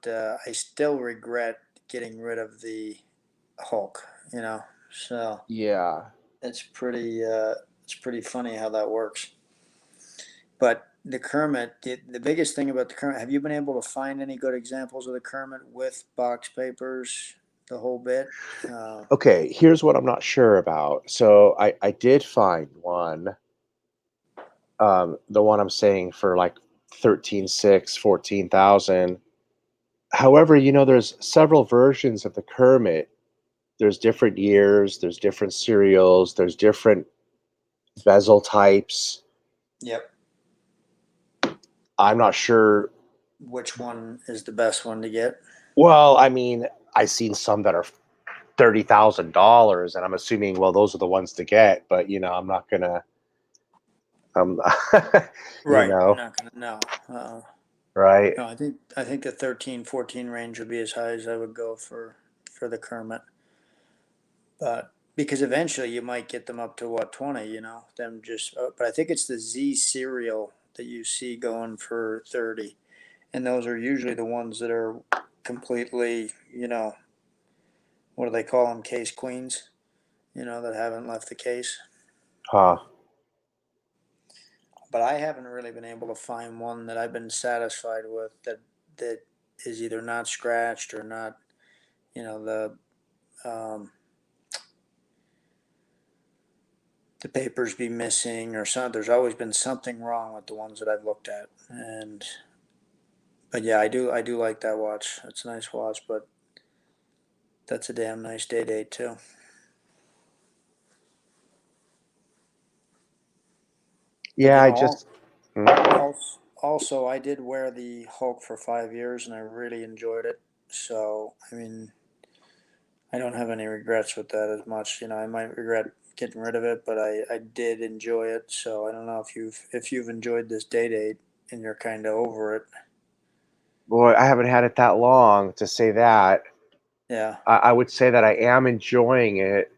I still regret getting rid of the Hulk. You know, so Yeah. it's pretty funny how that works. But the Kermit, the biggest thing about the Kermit, have you been able to find any good examples of the Kermit with box papers, the whole bit? Uh, Okay, here's what I'm not sure about. So I did find one, the one I'm saying for like 13.6, 14,000. However, there's several versions of the Kermit. There's different years, there's different serials, there's different bezel types. yep. I'm not sure. Which one is the best one to get? Well, I mean, I've seen some that are $30,000, and I'm assuming, well, those are the ones to get. But I'm not gonna, um, you Right. You're know, not gonna know. right? No, I think the 13, 14 range would be as high as I would go for the Kermit. But because eventually you might get them up to what 20, you know, them just. But I think it's the Z cereal that you see going for 30, and those are usually the ones that are completely, you know, what do they call them, case queens, you know, that haven't left the case. Huh? But I haven't really been able to find one that I've been satisfied with that is either not scratched or not, you know, the papers be missing or something. There's always been something wrong with the ones that I've looked at, and but yeah, I do like that watch. It's a nice watch, but that's a damn nice day date too. But Yeah, I just. Mm. also I did wear the Hulk for 5 years and I really enjoyed it. So I mean, I don't have any regrets with that as much. You know, I might regret getting rid of it, but I did enjoy it. So I don't know if you've enjoyed this day date and you're kind of over it. Boy, I haven't had it that long to say that. Yeah. I would say that I am enjoying it.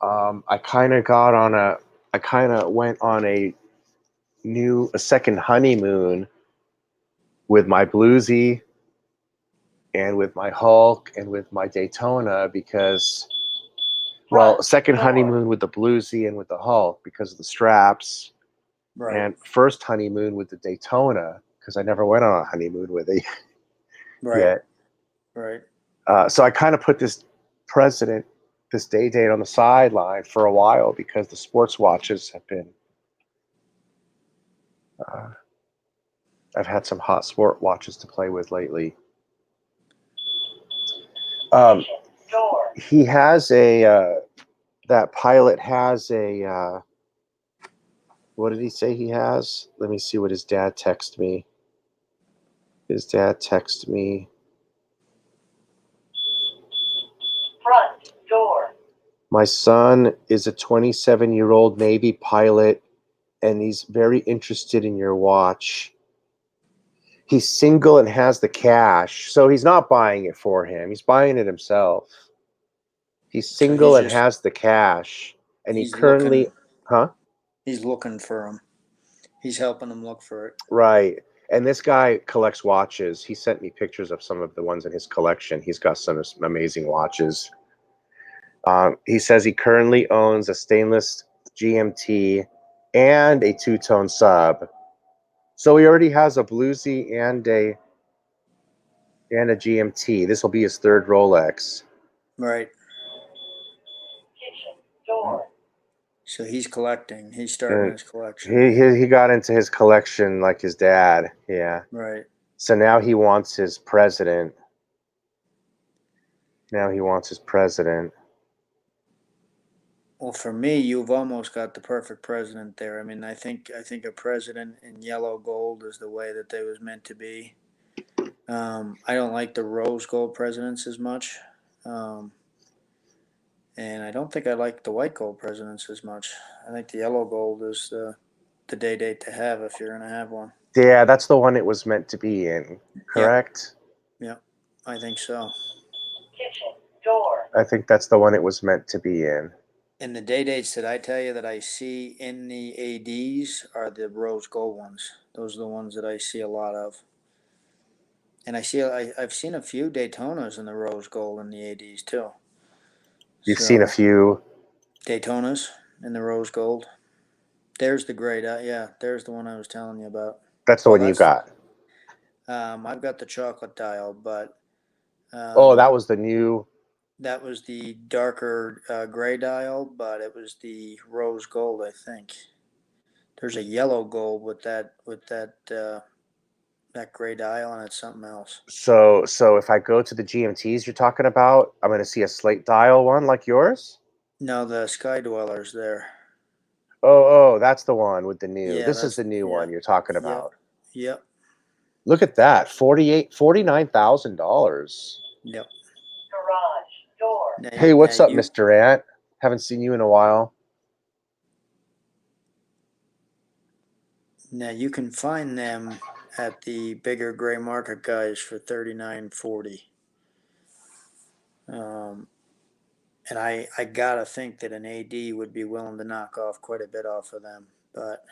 I kind of got on a. I kind of went on a second honeymoon with my bluesy and with my Hulk and with my Daytona because, well, second honeymoon with the bluesy and with the Hulk because of the straps, Right. and first honeymoon with the Daytona because I never went on a honeymoon with it Right. yet. Right. So I kind of put this day date on the sideline for a while because the sports watches have been. Uh, I've had some hot sport watches to play with lately. Um, he has that pilot has what did he say he has? Let me see what his dad texted me. His dad texted me. Front door. My son is a 27-year-old Navy pilot, and he's very interested in your watch. He's single and has the cash, so he's not buying it for him. He's buying it himself. He's So single and has the cash, and he he's currently, looking huh? he's looking for him. He's helping him look for it. Right. And this guy collects watches. He sent me pictures of some of the ones in his collection. He's got some amazing watches. He says he currently owns a stainless GMT and a two-tone sub. So he already has a bluesy and a GMT. This will be his third Rolex. Right. So he's collecting. He's starting his collection. He got into his collection like his dad. Yeah. Right. So now he wants his president. Now he wants his president. Well, for me, you've almost got the perfect president there. I mean, I think a president in yellow gold is the way that they was meant to be. I don't like the rose gold presidents as much, and I don't think I like the white gold presidents as much. I think the yellow gold is the day date to have if you're gonna have one. Yeah, that's the one it was meant to be in, Yep, correct? yep, I think so. I think that's the one it was meant to be in. And the day dates that I tell you that I see in the ADs are the rose gold ones. Those are the ones that I see a lot of. And I've seen a few Daytonas in the rose gold in the ADs too. You've seen a few Daytonas in the rose gold. There's the gray. Yeah, there's the one I was telling you about. That's the one you got. I've got the chocolate dial, but Oh, that was the new. that was the darker gray dial, but it was the rose gold, I think. There's a yellow gold with that that gray dial, and it's something else. So if I go to the GMTs you're talking about, I'm going to see a slate dial one like yours. No, the Sky Dweller's there. Oh, that's the one with the new. Yeah, This is that's the new yeah, one you're talking yep, about. yep, Look at that, $49,000. yep. Hey, Now what's up, you Mr. Ant? Haven't seen you in a while. now you can find them at the bigger gray market guys for $39.40. And I gotta think that an AD would be willing to knock off quite a bit off of them, but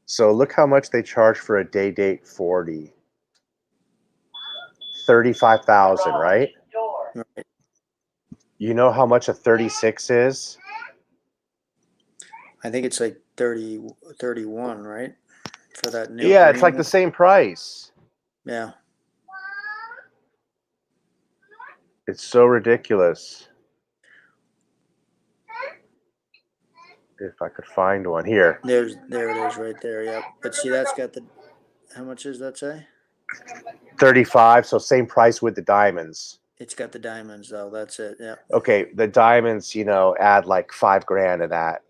So look how much they charge for a day date 40. 35,000, right? right. You know how much a 36 is? I think it's like 30, 31, right? For that new Yeah, it's green like the one. same price. Yeah. It's so ridiculous. If I could find one here. There it is right there, yep. But see that's got the how much does that say? 35, so same price with the diamonds. It's got the diamonds though, that's it, yeah. Okay, the diamonds, add like $5,000 to that.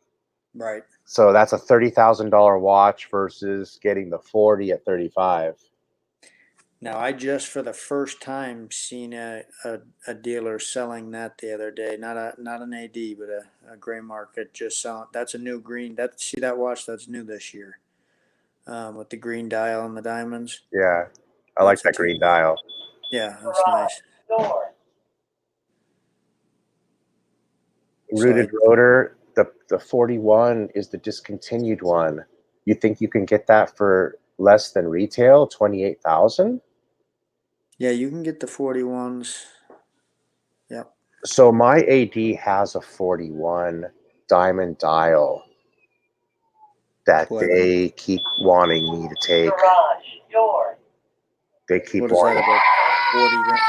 Right. So that's a $30,000 watch versus getting the 40 at 35. Now I just for the first time seen a dealer selling that the other day. Not an AD, but a gray market just selling. That's a new green. See that watch? That's new this year. With the green dial and the diamonds. Yeah, I like That's a that green dial. Yeah, that's nice. So Rooted rotor, the 41 is the discontinued one. You think you can get that for less than retail, 28,000? yeah, you can get the 41s. Yep. So my AD has a 41 diamond dial that Boy, they keep wanting me to take. They keep what is that wanting. about 40 grand?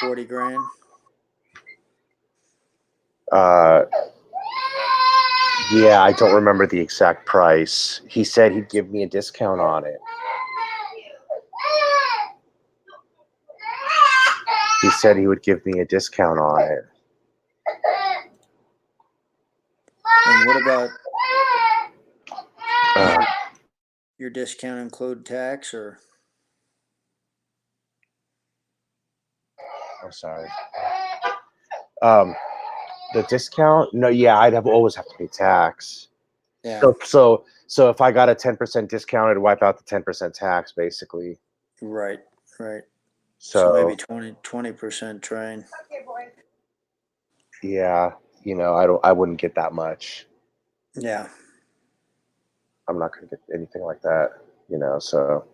40 grand? Uh, yeah, I don't remember the exact price. He said he'd give me a discount on it. He said he would give me a discount on it. And what about Uh, your discount include tax or? I'm sorry. The discount? No, yeah, always have to pay tax. Yeah. So if I got a 10% discount, it'd wipe out the 10% tax, basically. Right. Right. So So maybe 20% train. yeah, I wouldn't get that much. Yeah. I'm not going to get anything like that, you know. So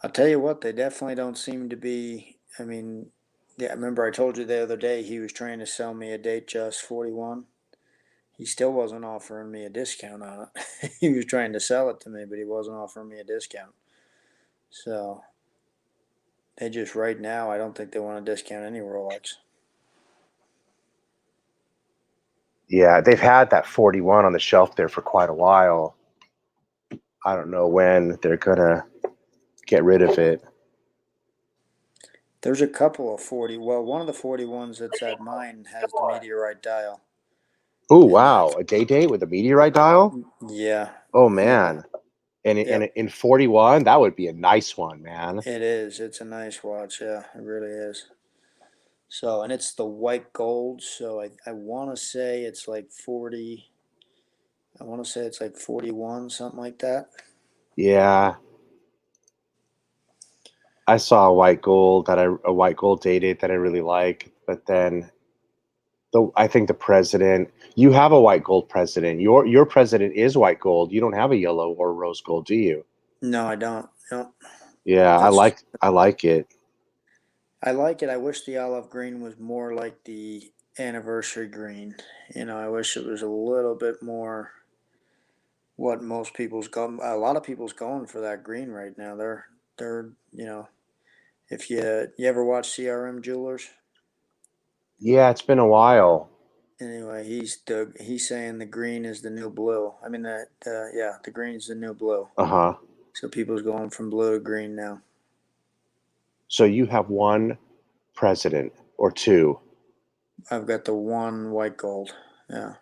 I'll tell you what, they definitely don't seem to be. I mean, yeah, I remember I told you the other day he was trying to sell me a Datejust 41. He still wasn't offering me a discount on it. He was trying to sell it to me, but he wasn't offering me a discount. So they just right now, I don't think they want to discount any Rolex. yeah, they've had that 41 on the shelf there for quite a while. I don't know when they're gonna get rid of it. There's a couple of 40. Well, one of the 41s that's at mine has the Meteorite dial, Oh and wow, that's a day date with a meteorite dial. yeah, Oh yeah, man, and yep. in 41, that would be a nice one, man. It is. It's a nice watch. Yeah, it really is. So, and it's the white gold. So I want to say it's like 40. I want to say it's like 41, something like that. Yeah, I saw a white gold dated that I really like, but then I think the president. You have a white gold president. Your president is white gold. You don't have a yellow or rose gold, do you? No, I don't. No, Yeah, that's. I like it. I like it. I wish the olive green was more like the anniversary green. I wish it was a little bit more what most people's going. A lot of people's going for that green right now. They're if you ever watch CRM Jewelers. Yeah, it's been a while. Anyway, he's saying the green is the new blue. I mean that yeah, the green is the new blue. Uh-huh. So people's going from blue to green now. So you have one president or two, I've got the one white gold. Yeah,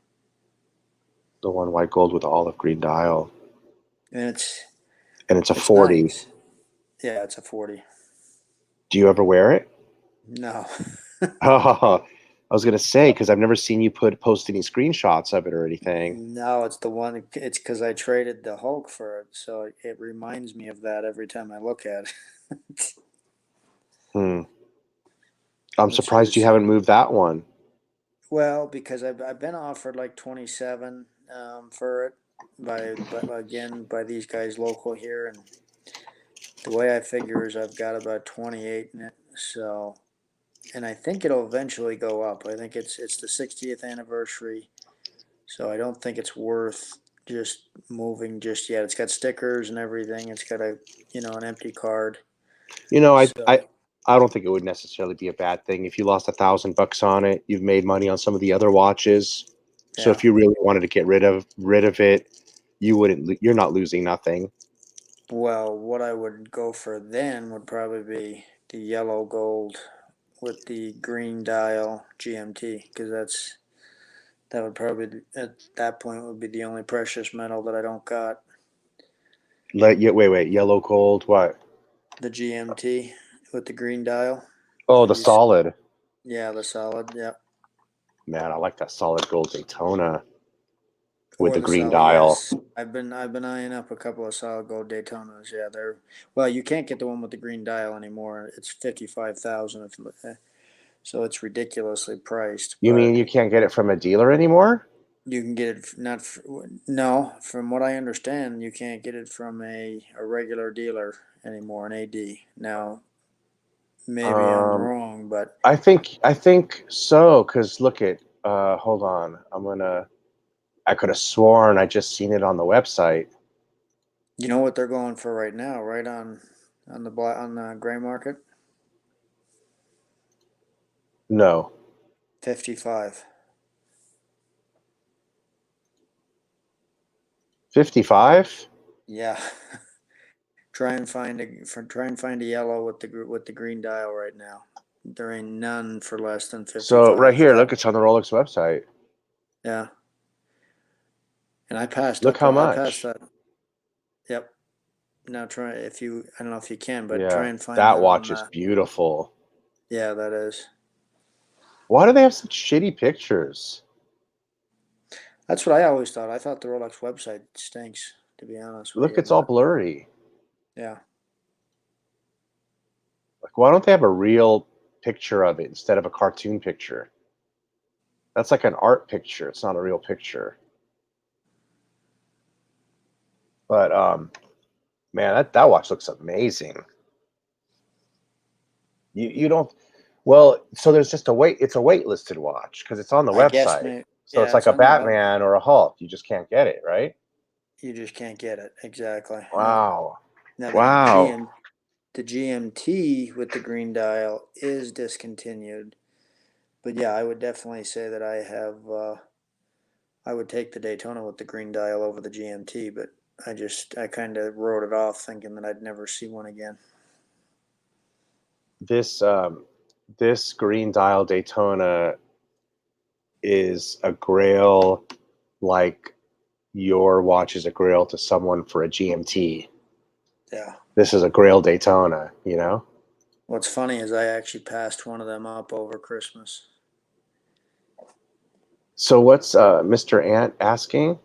the one white gold with the olive green dial, and it's and it's a it's 40. nice. Yeah, it's a 40. Do you ever wear it? No, Oh, I was gonna say because I've never seen you post any screenshots of it or anything. no, it's the one. It's because I traded the Hulk for it, so it reminds me of that every time I look at it. Hmm. I'm Which surprised you is haven't moved that one. well because I've been offered like 27 for it by again by these guys local here, and the way I figure is I've got about 28 in it. So, and I think it'll eventually go up. I think it's the 60th anniversary, so I don't think it's worth just moving just yet. It's got stickers and everything. It's got an empty card. You know, So, I don't think it would necessarily be a bad thing if you lost $1,000 on it. You've made money on some of the other watches, so yeah. if you really wanted to get rid of it, you wouldn't. You're not losing nothing. Well, what I would go for then would probably be the yellow gold with the green dial GMT because that would probably at that point would be the only precious metal that I don't got. Wait, yellow gold. What? The GMT with the green dial. Oh, Have the you seen? solid. Yeah, the solid. Yeah, Man, I like that solid gold Daytona with or the the green solid. dial. Yes, I've been eyeing up a couple of solid gold Daytonas. Yeah, they're well. You can't get the one with the green dial anymore. It's 55,000. So it's ridiculously priced. You But mean you can't get it from a dealer anymore? you can get it not. No, from what I understand, you can't get it from a regular dealer anymore. An AD now. Maybe I'm Um, wrong, but I think so. Cause look at hold on. I could have sworn I just seen it on the website. you know what they're going for right now, right on the gray market, No. 55. 55? Yeah, try and find a yellow with the green dial right now. There ain't none for less than So right 55. here, look, it's on the Rolex website. Yeah, and I passed Look up. how I passed much. that. Yep. Now try if you. I don't know if you can, but try Yeah, and find that that on watch is the. beautiful. Yeah, that is. Why do they have such shitty pictures? That's what I always thought. I thought the Rolex website stinks, to be honest with Look, you. it's all But blurry. yeah, Like, why don't they have a real picture of it instead of a cartoon picture? That's like an art picture. It's not a real picture. But man, that watch looks amazing. You don't. Well, so there's just a wait. It's a waitlisted watch because it's on the I guess website. maybe, So it's yeah, like it's a on the web. Batman or a Hulk. You just can't get it, right? You just can't get it. Exactly. Yeah. Wow. Now Wow. the GMT with the green dial is discontinued. But yeah, I would definitely say that I would take the Daytona with the green dial over the GMT, but I kind of wrote it off thinking that I'd never see one again. This this green dial Daytona is a grail, like your watch is a grail to someone for a GMT. Yeah. This is a grail Daytona, you know? What's funny is I actually passed one of them up over Christmas. So what's Mr. Ant asking?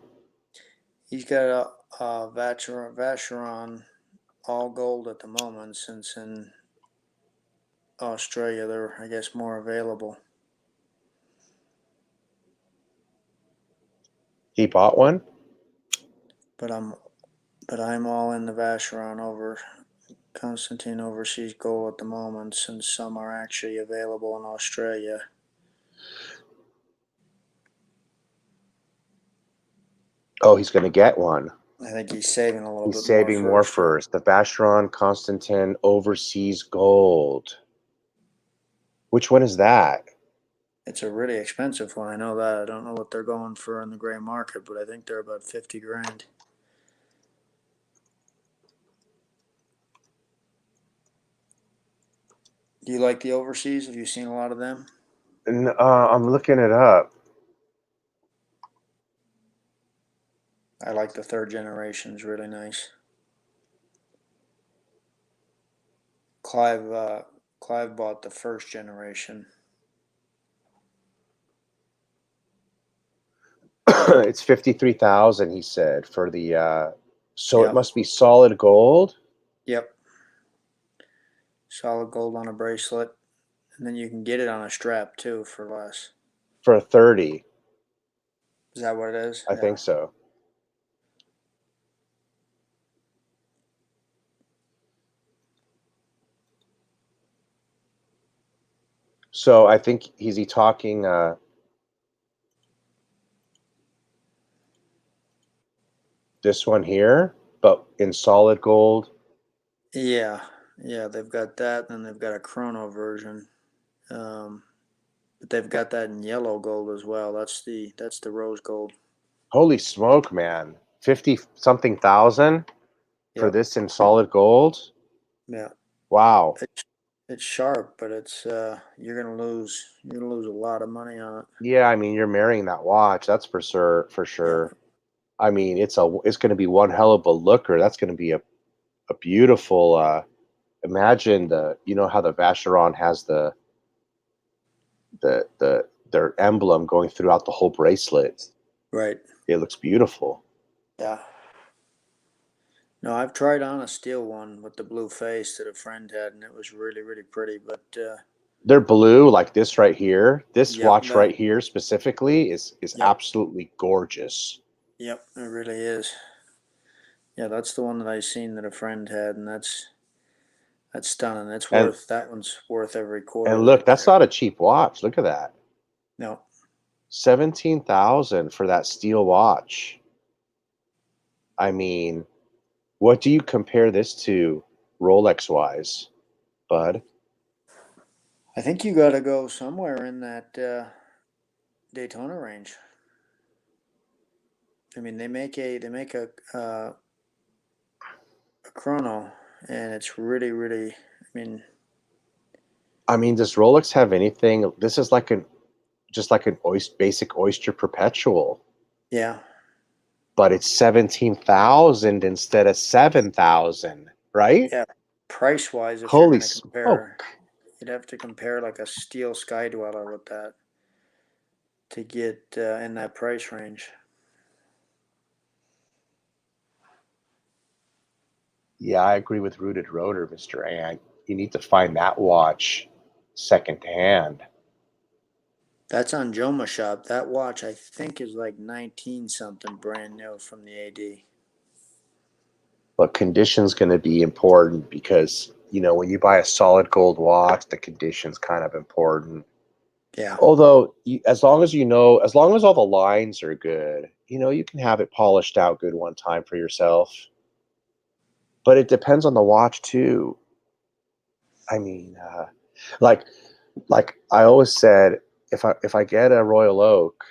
He's got a Vacheron all gold at the moment, since in Australia they're, I guess, more available. He bought one? But I'm all in the Vacheron over Constantine overseas gold at the moment, since some are actually available in Australia. Oh, he's going to get one. I think he's saving a little He's bit more saving more first. Yeah. first. The Vacheron Constantin Overseas Gold. Which one is that? It's a really expensive one. I know that. I don't know what they're going for in the gray market, but I think they're about 50 grand. Do you like the overseas? Have you seen a lot of them? I'm looking it up. I like the third generation. It's really nice. Clive Clive bought the first generation. It's 53,000, he said, for the so it Yep. must be solid gold Yep. Solid gold on a bracelet, and then you can get it on a strap too for less. for 30. Is that what it is? I Yeah. think so. So I think is he talking this one here, but in solid gold? Yeah. Yeah. They've got that, and they've got a chrono version. Um, but they've got that in yellow gold as well. That's the rose gold. Holy smoke, man. 50 something thousand for Yep. this in solid gold? Yeah. Wow. It's sharp, but it's you're gonna lose a lot of money on it. Yeah, I mean, you're marrying that watch. That's for sure, for Yeah. sure. I mean, it's going to be one hell of a looker. That's going to be a beautiful imagine you know how the Vacheron has their emblem going throughout the whole bracelet. Right. It looks beautiful. Yeah. No, I've tried on a steel one with the blue face that a friend had, and it was really, really pretty. But They're blue like this right here. This yep, watch that right here specifically is yep, absolutely gorgeous. yep, it really is. Yeah, that's the one that I seen that a friend had, and that's stunning. It's And worth that one's worth every quarter and look, right that's there. not a cheap watch. Look at that. No, 17,000 for that steel watch. I mean, what do you compare this to Rolex wise, bud? I think you got to go somewhere in that Daytona range. I mean, they make a chrono, and it's really, really. I mean, I mean, does Rolex have anything? This is like an just like an basic Oyster Perpetual, yeah, but it's 17,000 instead of 7,000, right? yeah. Price wise, if you're Holy gonna compare, smoke. you'd have to compare like a steel Sky Dweller with that to get in that price range. Yeah, I agree with Rooted Rotor, Mr. Ant. You need to find that watch secondhand. That's on Joma Shop. That watch I think is like 19 something brand new from the AD. But condition's going to be important because, when you buy a solid gold watch, the condition's kind of important. Yeah. Although, as long as as long as all the lines are good, you can have it polished out good one time for yourself. But it depends on the watch too. I mean, like I always said, if I get a Royal Oak,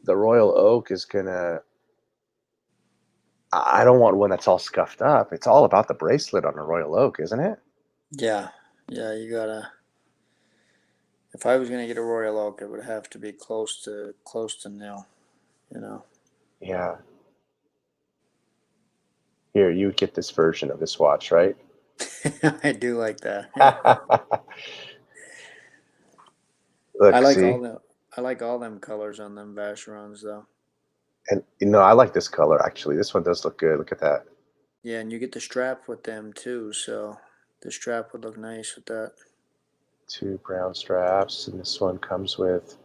the Royal Oak is gonna. I don't want one that's all scuffed up. It's all about the bracelet on a Royal Oak, isn't it? Yeah. Yeah, you gotta. If I was gonna get a Royal Oak, it would have to be close to nil. You know. Yeah. Here, you would get this version of this watch, right? I do like that. Yeah. I Look, like see, all the I like all them colors on them Vacherons though. and I like this color actually. This one does look good. Look at that. Yeah, and you get the strap with them too, so the strap would look nice with that. Two brown straps, and this one comes with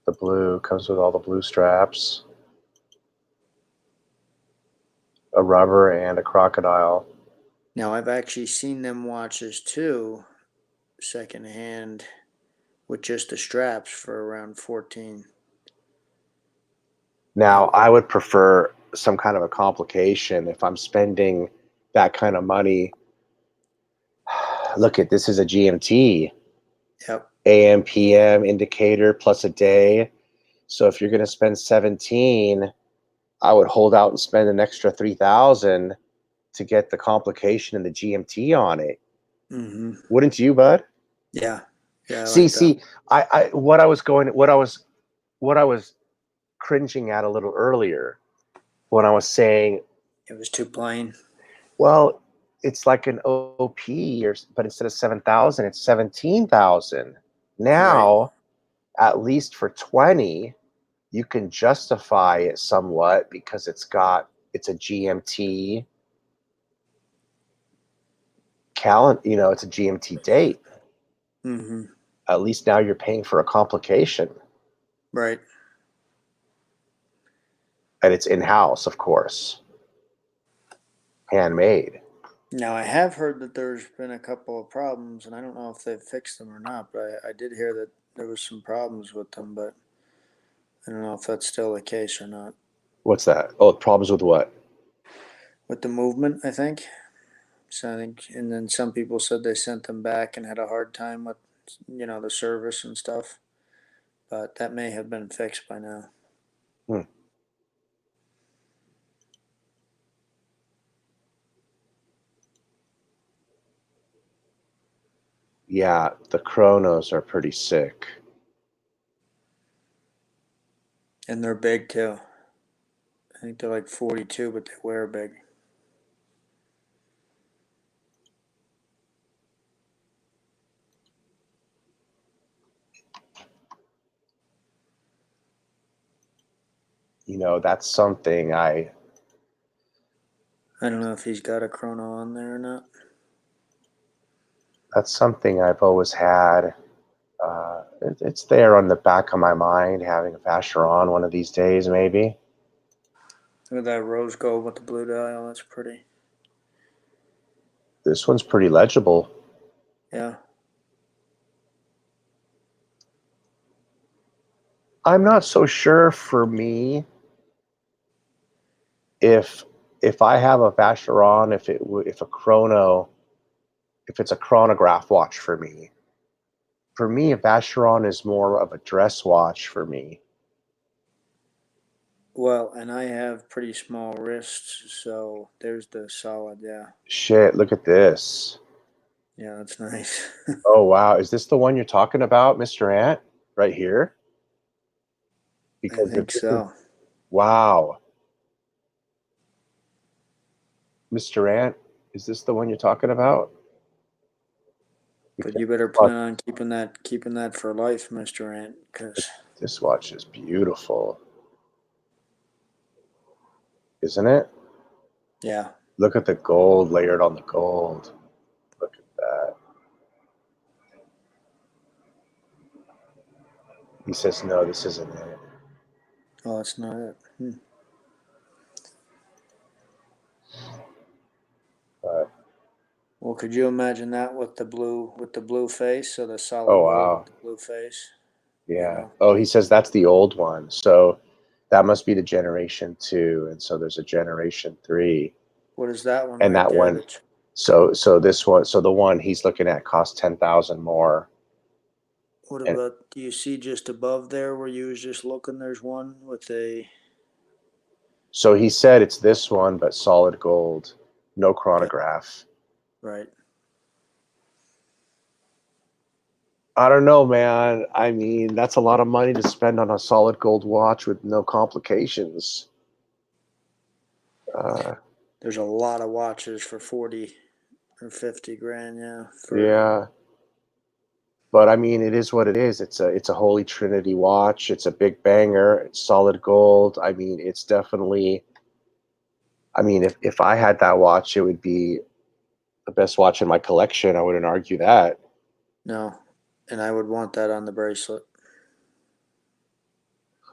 the blue. Comes with all the blue straps, a rubber, and a crocodile. Now I've actually seen them watches too, secondhand, with just the straps for around 14. Now, I would prefer some kind of a complication if I'm spending that kind of money. Look at this is a GMT, Yep. AM, PM indicator plus a day. So if you're going to spend 17, I would hold out and spend an extra 3,000 to get the complication and the GMT on it. Mm-hmm. Wouldn't you, bud? Yeah. Yeah, I See, like that. see, what I was cringing at a little earlier when I was saying, It was too plain. well, it's like an OP, but instead of 7,000, it's 17,000. Right. Now, at least for 20, you can justify it somewhat because it's a GMT calendar, it's a GMT date. Mm-hmm. At least now you're paying for a complication, Right. and it's in-house, of course, handmade. Now I have heard that there's been a couple of problems, and I don't know if they've fixed them or not, but I did hear that there was some problems with them, but I don't know if that's still the case or not. What's that? Oh, problems with what? With the movement, I think. So I think, and then some people said they sent them back and had a hard time with, the service and stuff. But that may have been fixed by now. Hmm. Yeah, the chronos are pretty sick. And they're big too. I think they're like 42, but they wear big. That's something I don't know if he's got a chrono on there or not. I've always had. It's there on the back of my mind, having a Vacheron one of these days, maybe. Look at that rose gold with the blue dial. That's pretty. This one's pretty legible. Yeah. I'm not so sure for me if I have a Vacheron, if it's a chronograph watch for me. For me, a Vacheron is more of a dress watch for me. Well, and I have pretty small wrists, so there's the solid. Yeah. Shit, look at this. Yeah, that's nice. Oh wow, is this the one you're talking about, Mr. Ant? Right here? I Because if think this is so. wow, Mr. Ant, is this the one you're talking about? But Because you better watch, plan on keeping that for life, Mister Ant, because this watch is beautiful, isn't it? yeah, Look at the gold layered on the gold. Look at that. He says, no, this isn't it. oh, it's not it. But Well, could you imagine that with the blue face, so the oh solid gold with wow, the blue face? You yeah. know, Oh, he says that's the old one, so that must be the generation 2, and so there's a generation 3, what is that one and right that there? one. So this one, so the one he's looking at costs 10,000 more. What And about? Do you see just above there where you was just looking? There's one with a so he said it's this one, but solid gold, no yeah, chronograph. right. I don't know, man. I mean, that's a lot of money to spend on a solid gold watch with no complications. Uh, There's a lot of watches for 40 or 50 grand. Yeah, for yeah, but I mean, it is what it is. It's a Holy Trinity watch. It's a big banger. It's solid gold. I mean, it's definitely. I mean, if I had that watch, it would be the best watch in my collection. I wouldn't argue that. no, and I would want that on the bracelet.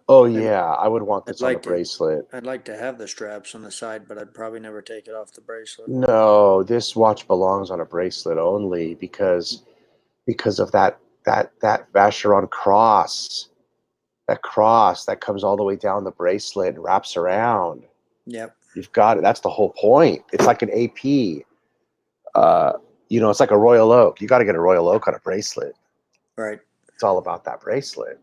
Oh I mean, yeah, I would want I'd this on the like to. bracelet. I'd like to have the straps on the side, but I'd probably never take it off the bracelet. No, this watch belongs on a bracelet only because of that Vacheron cross. That cross that comes all the way down the bracelet and wraps around. Yep. You've got it. That's the whole point. It's like an AP. Uh, it's like a Royal Oak. You got to get a Royal Oak on a bracelet. Right. It's all about that bracelet.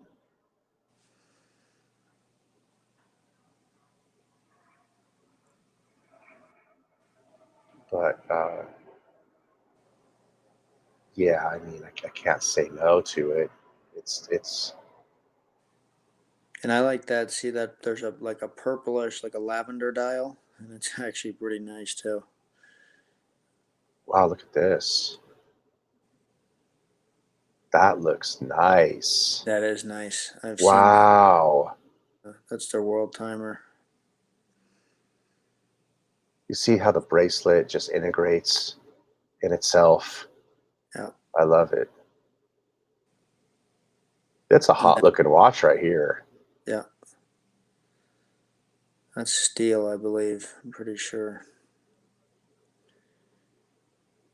But yeah, I mean, I can't say no to it. It's And I like that. See that there's a like a purplish, like a lavender dial, and it's actually pretty nice too. wow. Look at this. That looks nice. That is nice. I've seen that. Wow. That's their world timer. You see how the bracelet just integrates in itself. Yeah. I love it. That's a And hot looking watch right here. yeah, that's steel, I believe. I'm pretty sure.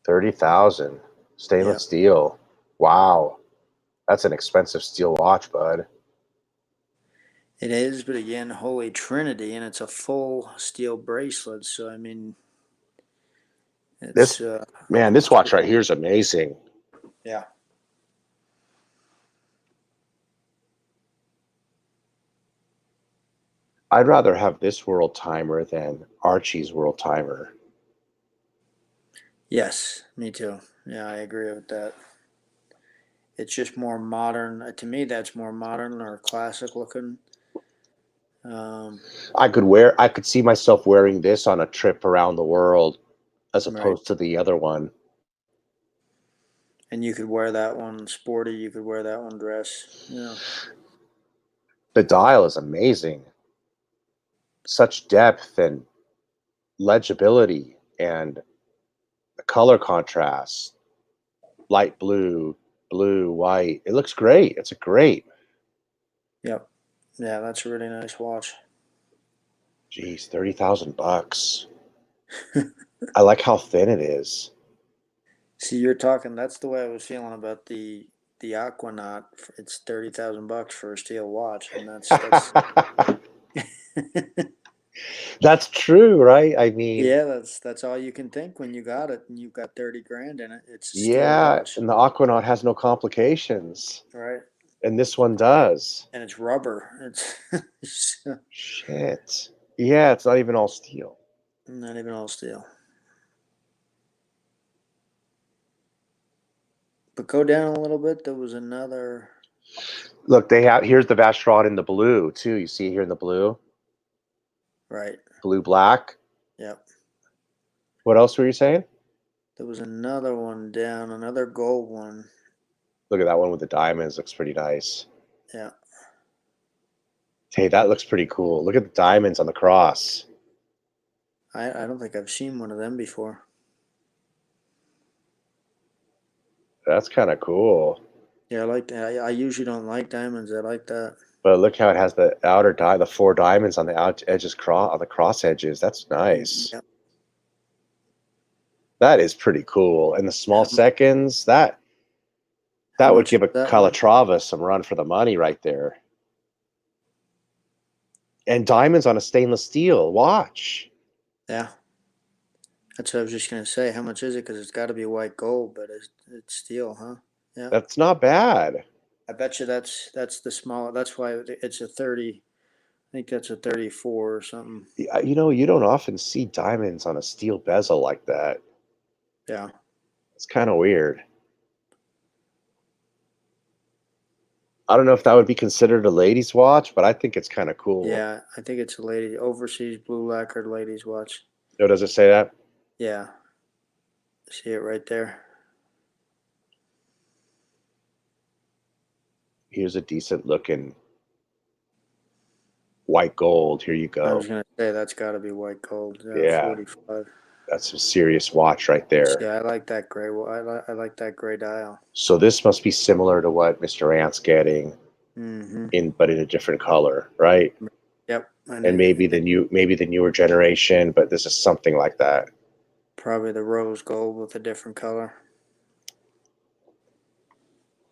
30,000 Yeah. stainless steel. Wow. That's an expensive steel watch, bud. It is, but again, Holy Trinity, and it's a full steel bracelet. So I mean, it's This man, this it's watch pretty, right here is amazing. yeah. I'd rather have this world timer than Archie's world timer. Yes, me too. Yeah, I agree with that. It's just more modern. To me, that's more modern or classic looking. Um, I could see myself wearing this on a trip around the world as right. opposed to the other one. And you could wear that one sporty. You could wear that one dress. Yeah. The dial is amazing. Such depth and legibility and the color contrast, light blue, blue, white. It looks great. It's a great. Yep. Yeah, that's a really nice watch. Geez, 30,000 bucks. I like how thin it is. See, you're talking. That's the way I was feeling about the Aquanaut. It's 30,000 bucks for a steel watch, and that's That's true, right? I mean, yeah, that's all you can think when you got it, and you've got 30 grand in it. It's a steel yeah, watch, and the Aquanaut has no complications, right? and this one does. And it's rubber. It's Shit. Yeah, it's not even all steel. not even all steel. But go down a little bit. There was another. Look, here's the Vacheron in the blue too. You see it here in the blue, Right. blue black. Yep. What else were you saying? There was another one down, another gold one. Look at that one with the diamonds. Looks pretty nice. Yeah. Hey, that looks pretty cool. Look at the diamonds on the cross. I don't think I've seen one of them before. That's kind of cool. Yeah, I like that. I usually don't like diamonds. I like that. But look how it has the the 4 diamonds on the out edges, on the cross edges. That's nice. Yep. That is pretty cool. And the small How, seconds, how that would much is give a that one? Calatrava some run for the money right there. And diamonds on a stainless steel watch. Yeah, that's what I was just gonna say. How much is it? Because it's got to be white gold, but it's steel, huh? Yeah. That's not bad. I bet you that's the smaller. That's why it's a 30. I think that's a 34 or something. You know, you don't often see diamonds on a steel bezel like that. Yeah. It's kind of weird. I don't know if that would be considered a lady's watch, but I think it's kind of cool. Yeah, I think it's a lady overseas blue lacquered ladies watch. Oh, does it say that? Yeah. See it right there. Here's a decent looking white gold. Here you I go. was gonna say that's got to be white gold. Yeah, Yeah, 45. that's a serious watch right there. See, I like that gray. I like that gray dial. So this must be similar to what Mr. Ant's getting Mm-hmm. but in a different color, right? Yep. And And maybe the newer generation, but this is something like that. probably the rose gold with a different color.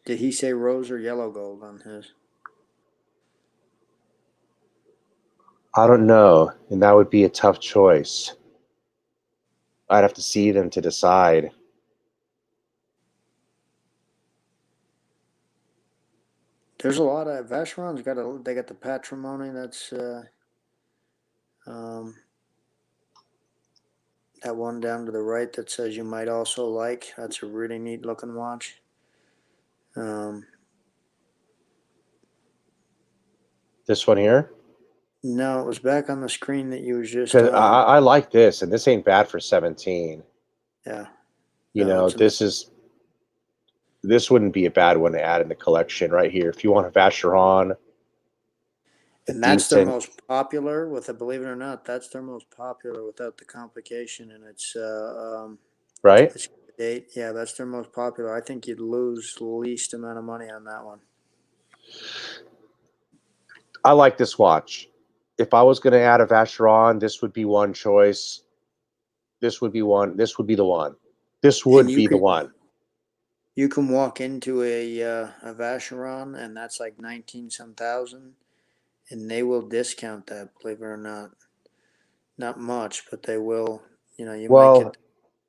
Did he say rose or yellow gold on his? I don't know, and that would be a tough choice. I'd have to see them to decide. There's a lot of Vacheron's they got the patrimony. That's um, that one down to the right that says you might also like. That's a really neat looking watch. Um, This one here, no, it was back on the screen that you was just because on. I like this, and this ain't bad for 17. Yeah, You no, know, it's a nice. this wouldn't be a bad one to add in the collection right here. If you want a Vacheron, a And that's their decent, most popular. With a believe it or not, that's their most popular without the complication, and right? it's date. Yeah, that's their most popular. I think you'd lose the least amount of money on that one. I like this watch. If I was going to add a Vacheron, this would be one choice. This would be one. This would be the one. This And would be the one. you can walk into a Vacheron, and that's like 19 some thousand, and they will discount that. Believe it or not, not much, but they will. You might Well, get.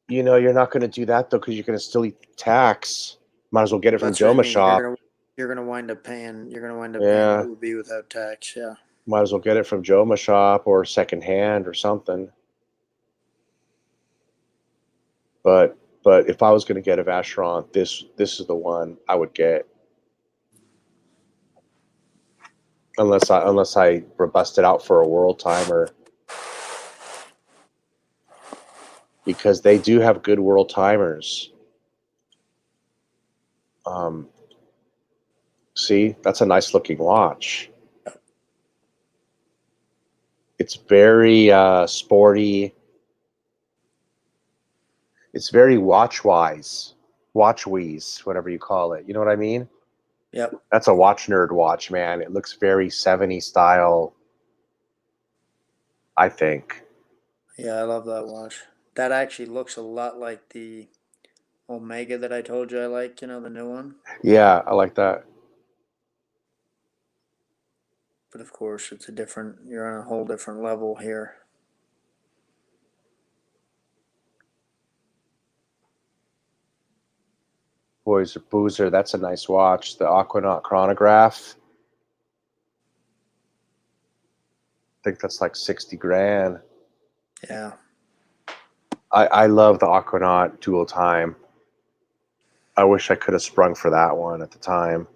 you know, you're not going to do that though, because you're going to still eat tax. Might as well get it from That's what I Joma mean. Shop. You're gonna wind up paying. You're gonna wind up paying what Yeah, it would be without tax. Yeah. might as well get it from Joma Shop or secondhand or something. But if I was going to get a Vacheron, this is the one I would get. Unless I bust it out for a world timer, because they do have good world timers. Um, See, that's a nice looking watch. It's very sporty. It's very watch wise, whatever you call it. You know what I mean? Yep. That's a watch nerd watch, man. It looks very 70s style, I think. Yeah, I love that watch. That actually looks a lot like the Omega that I told you I like. The new one. Yeah, I like that. But of course, it's a different. You're on a whole different level here. Boys Boozer, that's a nice watch. The Aquanaut chronograph. I think that's like 60 grand. Yeah. I love the Aquanaut dual time. I wish I could have sprung for that one at the time.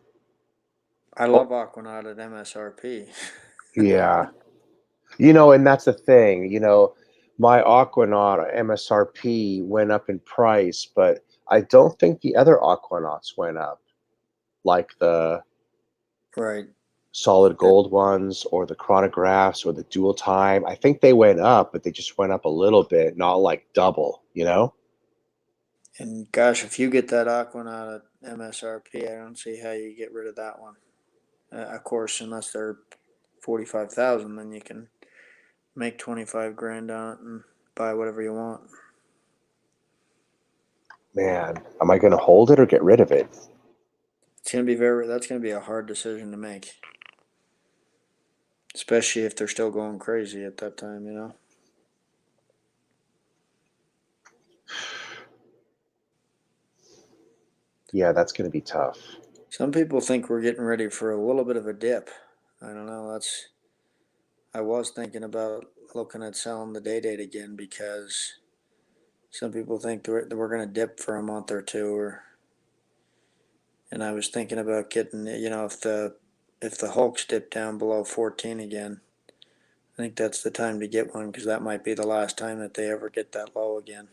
I Oh, love Aquanaut at MSRP. yeah. You know, and that's the thing, my Aquanaut MSRP went up in price, but I don't think the other Aquanauts went up, like the Right. solid The- gold ones or the chronographs or the dual time. I think they went up, but they just went up a little bit, not like double. And gosh, if you get that Aquanaut at MSRP, I don't see how you get rid of that one. Of course, unless they're 45,000, then you can make 25 grand on it and buy whatever you want. Man, am I going to hold it or get rid of it? That's gonna be a hard decision to make. Especially if they're still going crazy at that time, you know? Yeah, that's going to be tough. Some people think we're getting ready for a little bit of a dip. I don't know. I was thinking about looking at selling the Day Date again because some people think that we're going to dip for a month or two, and I was thinking about getting, if the Hulks dip down below 14 again, I think that's the time to get one because that might be the last time that they ever get that low again.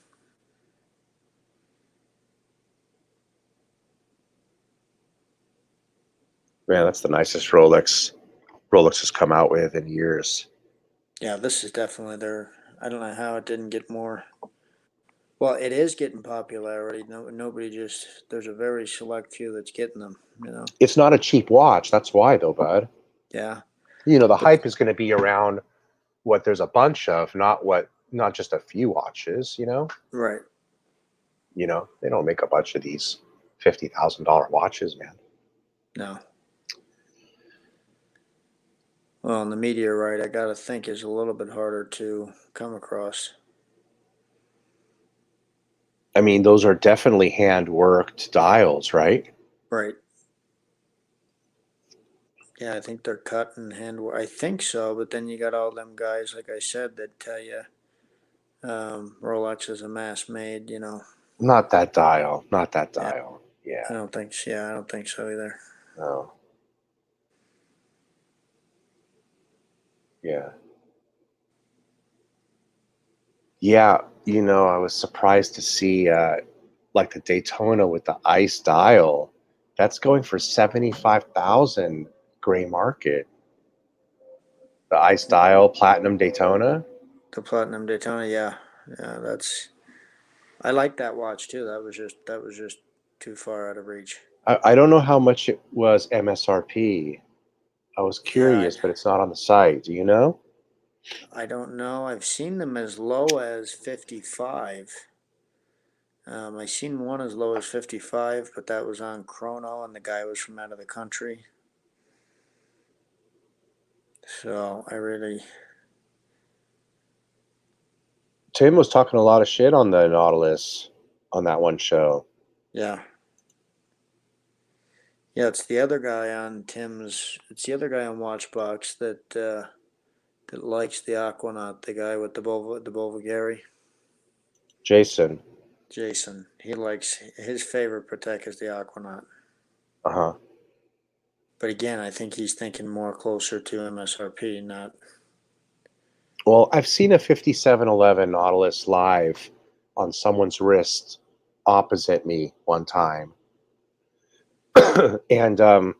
Man, that's the nicest Rolex has come out with in years. Yeah, this is definitely their. I don't know how it didn't get more. Well, it is getting popularity. No, nobody just. There's a very select few that's getting them. You know. It's not a cheap watch. That's why, though, bud. Yeah, The but hype is going to be around what there's a bunch of, not just a few watches. right. They don't make a bunch of these $50,000 watches, man. No. Well, and the Meteorite, I gotta think, is a little bit harder to come across. I mean, those are definitely hand worked dials, right? Right. Yeah, I think they're cut and hand. I think so, but then you got all them guys, like I said, that tell you Rolex is a mass made. You know. Not that dial. Not that Yeah, dial. Yeah. I don't think. Yeah, I don't think so either. No. Yeah. Yeah. I was surprised to see like the Daytona with the ice dial. That's going for 75,000 gray market. The ice dial platinum Daytona. The Platinum Daytona, yeah, yeah, that's. I like that watch too. That was just too far out of reach. I don't know how much it was MSRP. I was Yeah, curious, but it's not on the site. Do you know? I don't know. I've seen them as low as 55. I seen one as low as 55, but that was on Chrono, and the guy was from out of the country. So I really, Tim was talking a lot of shit on the Nautilus on that one show. yeah, yeah. It's the other guy on Tim's. It's the other guy on Watchbox that likes the Aquanaut. The guy with the Bulgari. Jason. Jason. He likes his favorite Patek is the Aquanaut. Uh-huh. But again, I think he's thinking more closer to MSRP, not. Well, I've seen a 5711 Nautilus live on someone's wrist opposite me one time. and and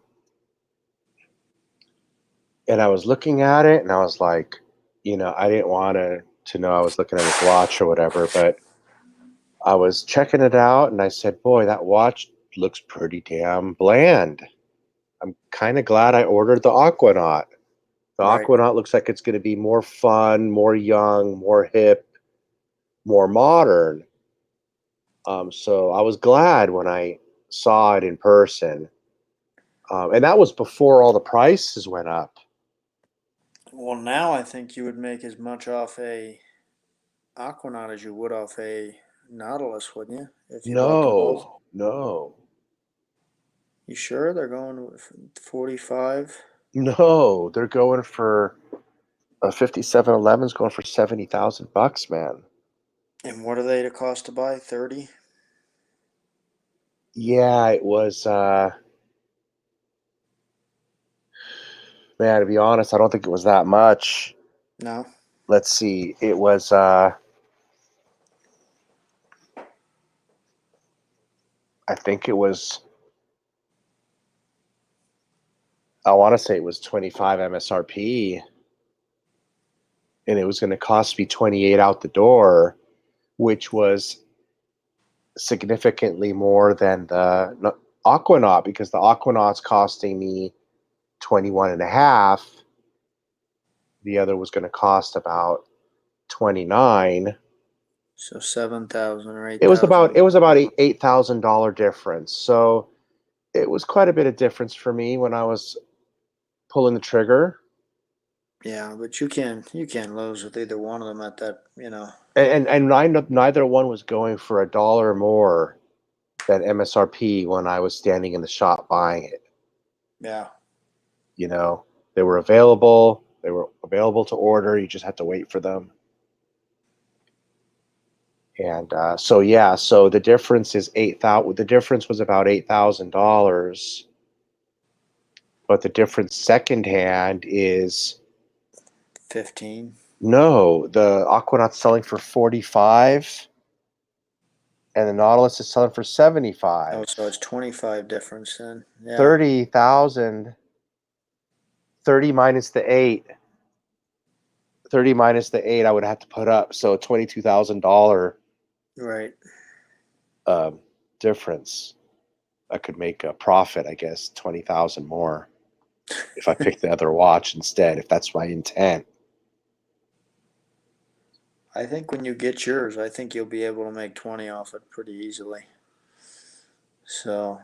I was looking at it and I was like, I didn't want to know I was looking at his watch or whatever, but I was checking it out and I said, "Boy, that watch looks pretty damn bland. I'm kind of glad I ordered the Aquanaut. The Right. Aquanaut looks like it's going to be more fun, more young, more hip, more modern." So I was glad when I saw it in person. And that was before all the prices went up. Well, now I think you would make as much off a Aquanaut as you would off a Nautilus, wouldn't you? If you bought them both. No, no, You sure they're going with 45? no. They're going for a 5711's going for $70,000, man. And what are they to cost to buy? 30? Yeah, it was man, to be honest, I don't think it was that much. No. Let's see. It was I think it was I want to say it was 25 MSRP and it was going to cost me 28 out the door, which was significantly more than the Aquanaut because the Aquanaut's costing me 21 and a half. The other was going to cost about 29. So 7,000 or It was about 8,000. $8,000 difference. So it was quite a bit of difference for me when I was pulling the trigger. Yeah, but you can't lose with either one of them at that. And neither one was going for $1 more than MSRP when I was standing in the shop buying it. Yeah. You know, they were available. They were available to order. You just had to wait for them. And so yeah, so the difference is 8,000. The difference was about $8,000, but the difference secondhand is 15. no. The Aquanaut's selling for 45, and the Nautilus is selling for 75. Oh, so it's 25 difference then. Yeah. 30,000. 30 minus the 8. 30 minus the 8. I would have to put up so $22,000 Right. um, difference. I could make a profit, I guess, 20,000 more if I pick the other watch instead, if that's my intent. I think when you get yours, I think you'll be able to make 20 off it pretty easily. So,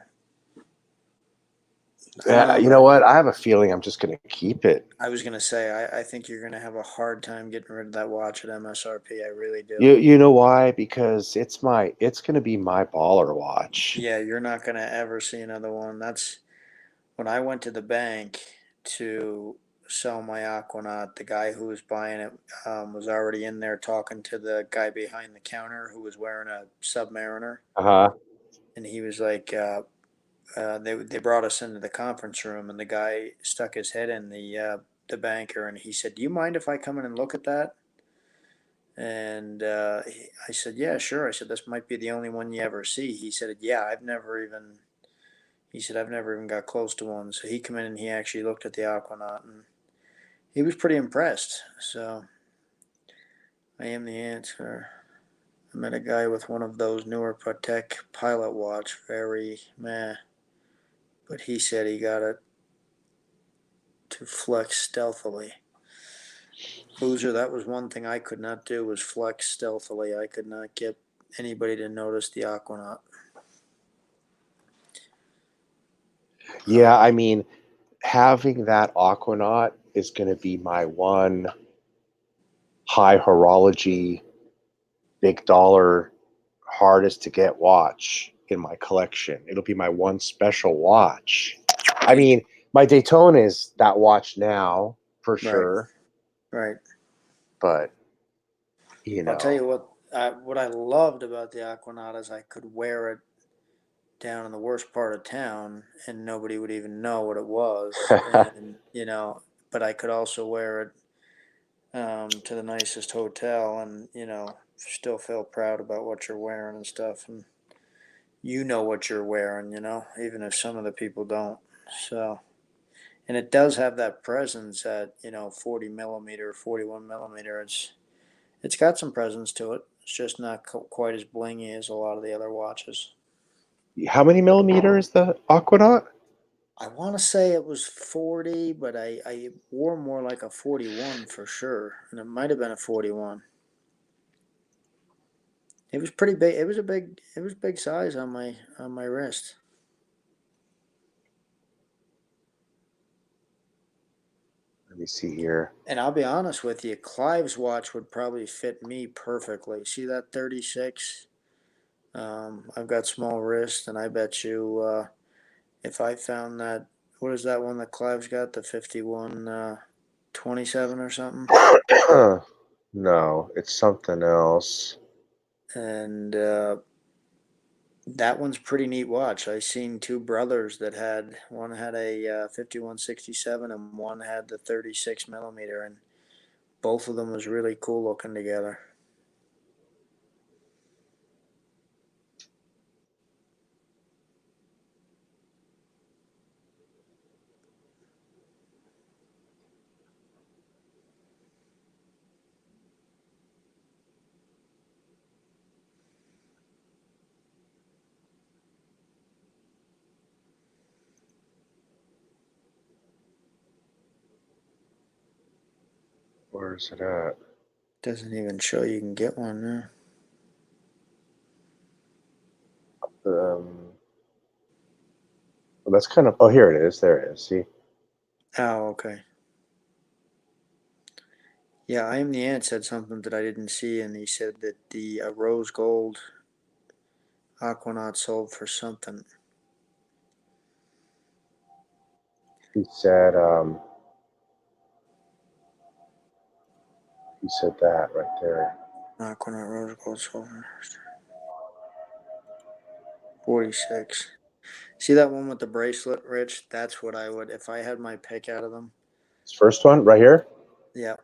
I don't Yeah, know, you know but what? I have a feeling I'm just going to keep it. I was gonna say I think you're gonna have a hard time getting rid of that watch at MSRP. I really do. You know why? Because it's going to be my baller watch. Yeah, you're not gonna ever see another one. That's when I went to the bank to sell my Aquanaut. The guy who was buying it was already in there talking to the guy behind the counter who was wearing a Submariner, Uh-huh. and he was like, they brought us into the conference room, and the guy stuck his head in the banker, and he said, "Do you mind if I come in and look at that?" And I said, "Yeah, sure." I said, "This might be the only one you ever see." He said, "Yeah, I've never even." He said, "I've never even got close to one." So he came in and he actually looked at the Aquanaut, and he was pretty impressed. So I am the answer. I met a guy with one of those newer Patek Pilot watch, very meh, but he said he got it to flex stealthily. Boozer, that was one thing I could not do was flex stealthily. I could not get anybody to notice the Aquanaut. Yeah, I mean, having that Aquanaut is going to be my one high horology, big dollar, hardest to get watch in my collection. It'll be my one special watch. I Hey, mean, my Daytona is that watch now for right, sure, right. but you I'll tell know, you what I loved about the Aquanaut is I could wear it down in the worst part of town and nobody would even know what it was. And, but I could also wear it to the nicest hotel and, still feel proud about what you're wearing and stuff. And you know what you're wearing, even if some of the people don't. So, and it does have that presence at, 40 millimeter, 41 millimeter. It's got some presence to it. It's just not quite as blingy as a lot of the other watches. how many millimeter is the Aquanaut? I want to say it was 40, but I wore more like a 41 for sure, and it might have been a 41. It was pretty big. It was big size on my wrist. Let me see here. And I'll be honest with you, Clive's watch would probably fit me perfectly. See that 36? I've got small wrist, and I bet you if I found that, what is that one that Clive's got, the 51 27 or something? No, it's something else. And that one's pretty neat watch. I seen two brothers that had one had a 5167 and one had the 36 millimeter, and both of them was really cool looking together. Where's it at? Doesn't even show you can get one there. Well, that's kind of. Oh, here it is. There it is. See, Oh, okay. Yeah, I am the ant said something that I didn't see, and he said that the rose gold Aquanaut sold for something. he said. He said that right there. Aquanaut rose gold sold for 46. See that one with the bracelet, Rich? That's what I would, if I had my pick out of them. This first one right here. Yeah,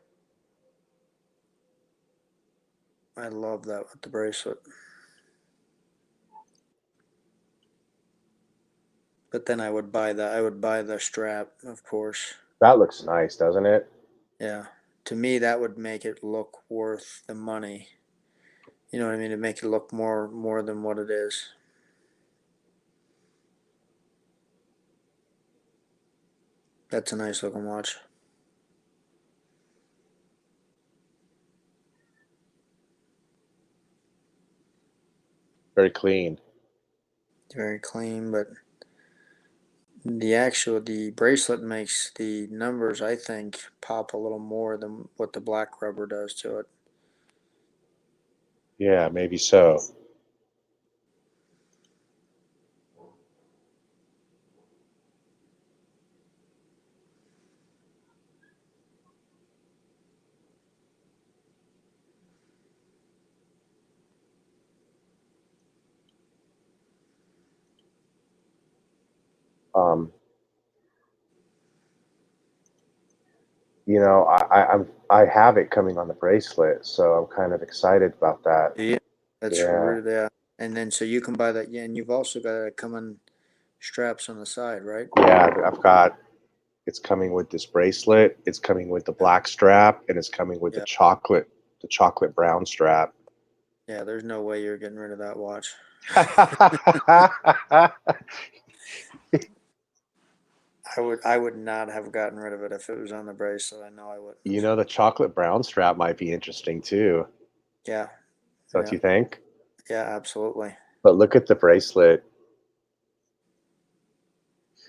I love that with the bracelet. But then I would buy the strap, of course. That looks nice, doesn't it? Yeah. To me, that would make it look worth the money. You know what I mean? To make it look more than what it is. That's a nice looking watch. Very clean. Very clean, but the bracelet makes the numbers, I think, pop a little more than what the black rubber does to it. Yeah, maybe so. Um, you know, I have it coming on the bracelet, so I'm kind of excited about that. Yeah, that's Yeah, really, yeah. And then so you can buy that. Yeah, and you've also got coming straps on the side, right? yeah, I've got. It's coming with this bracelet. It's coming with the Yeah, black strap, and it's coming with yeah, the chocolate brown strap. yeah. There's no way you're getting rid of that watch. I would not have gotten rid of it if it was on the bracelet. I know I You wouldn't. know, the chocolate brown strap might be interesting too. Yeah, Don't yeah, you think? yeah. Absolutely. But look at the bracelet.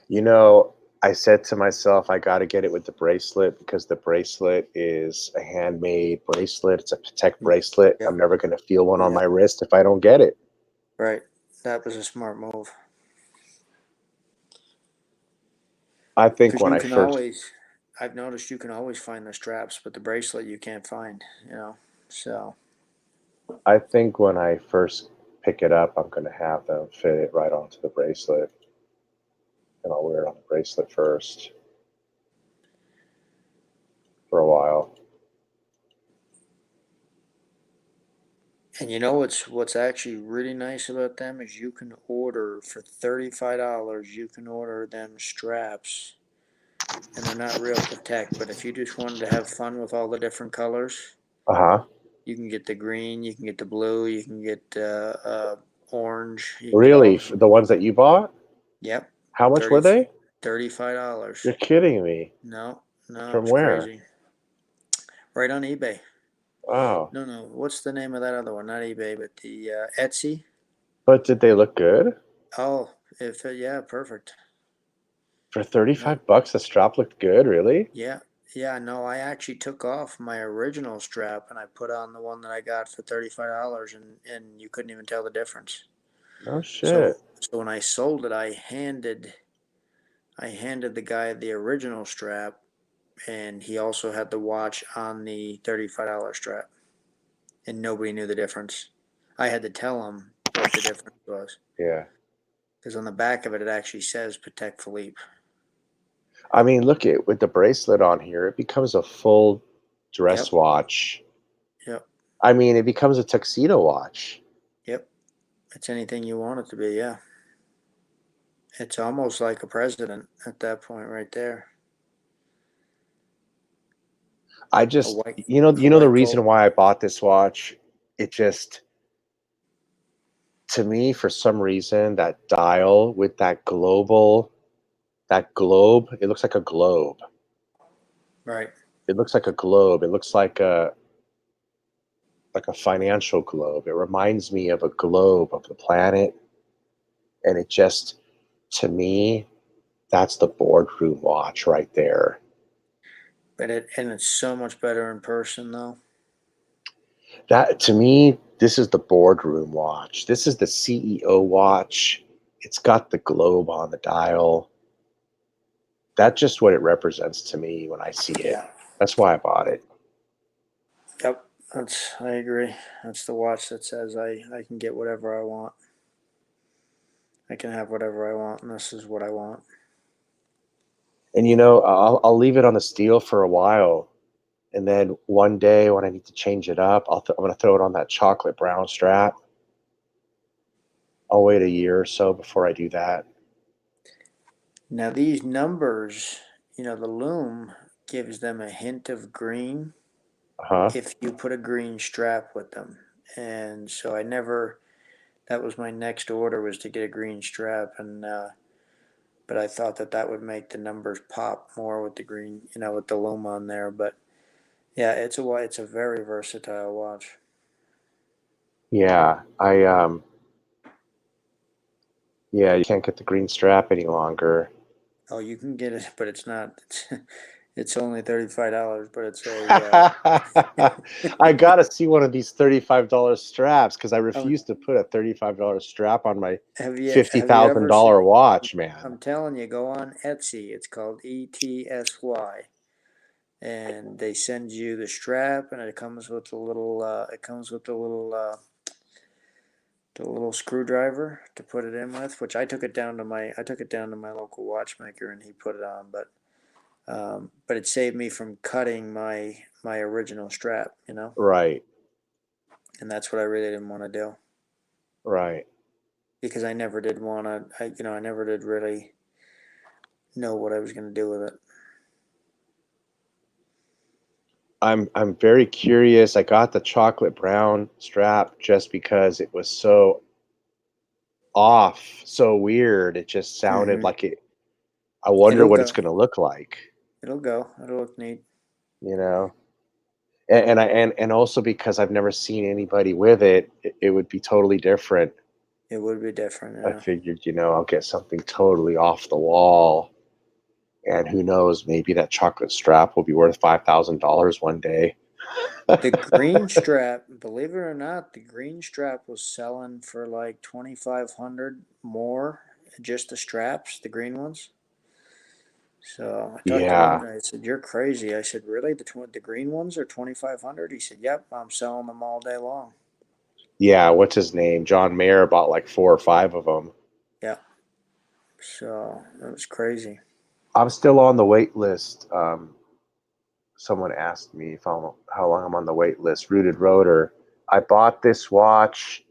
You know, I said to myself, I got to get it with the bracelet because the bracelet is a handmade bracelet. It's a Patek bracelet. Yep, I'm never going to feel one on yep. my wrist if I don't get it. Right. That was a smart move I think because when you I can first, always. I've noticed you can always find the straps, but the bracelet you can't find. You know. So I think when I first pick it up, I'm going to have them fit it right onto the bracelet, and I'll wear it on the bracelet first for a while. And you know what's actually really nice about them is you can order for $35. You can order them straps, and they're not real Patek. But if you just wanted to have fun with all the different colors, Uh huh. you can get the green, you can get the blue, you can get orange, you can get all Really, the. the ones that you bought? Yep, How much 30 were they? $35. You're kidding me. No, no, From it's where? crazy. Right on eBay. Wow. No, no. What's the name of that other one? Not eBay, but the Etsy. But did they look good? Oh, if yeah, perfect. For No, 35 bucks, the strap looked good, really? yeah, yeah. No, I actually took off my original strap and I put on the one that I got for $35, and you couldn't even tell the difference. Oh shit. So when I sold it, I handed the guy the original strap, and he also had the watch on the $35 strap, and nobody knew the difference. I had to tell him what the difference was Yeah. because on the back of it, it actually says Patek Philippe. I mean, look it with the bracelet on here, it becomes a full dress Yep, watch. yep, I mean, it becomes a tuxedo watch. yep. It's anything you want it to be. Yeah, it's almost like a president at that point, right there. I A just, white, you a know the white gold. reason why I bought this watch? It just to me for some reason that dial with that globe, it looks like a globe. Right. It looks like a globe. It looks like a financial globe. It reminds me of a globe of the planet. And it just, to me, that's the boardroom watch right there. But it's so much better in person though. That, to me, this is the boardroom watch. This is the CEO watch. It's got the globe on the dial. That's just what it represents to me when I see it. Yeah. That's why I bought it. Yep. I agree. That's the watch that says I can get whatever I want. I can have whatever I want, and this is what I want. And I'll leave it on the steel for a while, and then one day when I need to change it up, I'm going to throw it on that chocolate brown strap. I'll wait a year or so before I do that. Now these numbers, the loom gives them a hint of green Uh-huh. if you put a green strap with them. And so that was my next order, was to get a green strap, and but I thought that would make the numbers pop more with the green, with the loom on there. But yeah, it's a very versatile watch. Yeah, yeah, you can't get the green strap any longer. Oh, you can get it, but it's not. It's only $35, but it's a. I gotta see one of these $35 straps because I Um, refuse to put a $35 strap on my have you ever seen? $50,000 watch, man. I'm telling you, go on Etsy. It's called ETSY, and they send you the strap, and it comes with a little. It comes with the little screwdriver to put it in with. Which I took it down to my local watchmaker, and he put it on. But it saved me from cutting my original strap. Right, And that's what I really didn't want to do, right. because I never did want to. I never did really know what I was going to do with it. I'm very curious. I got the chocolate brown strap just because it was so off, so weird. It just sounded Mm-hmm. like it. I wonder It'll what it's go. going to look like, It'll go. It'll look neat. you know? And also because I've never seen anybody with it, it would be totally different. It would be different. I Yeah. figured, I'll get something totally off the wall. And who knows, maybe that chocolate strap will be worth $5,000 one day. The green strap, believe it or not, the green strap was selling for like 2,500 more. Just the straps, the green ones. So I talked to one Yeah. guy. I said, "You're crazy." I said, "Really? The green ones are 2,500?" He said, "Yep, I'm selling them all day long." Yeah. What's his name? John Mayer bought like 4 or 5 of them. Yeah. So that was crazy. I'm still on the wait list. Someone asked me if how long I'm on the wait list. Rooted Rotor. I bought this watch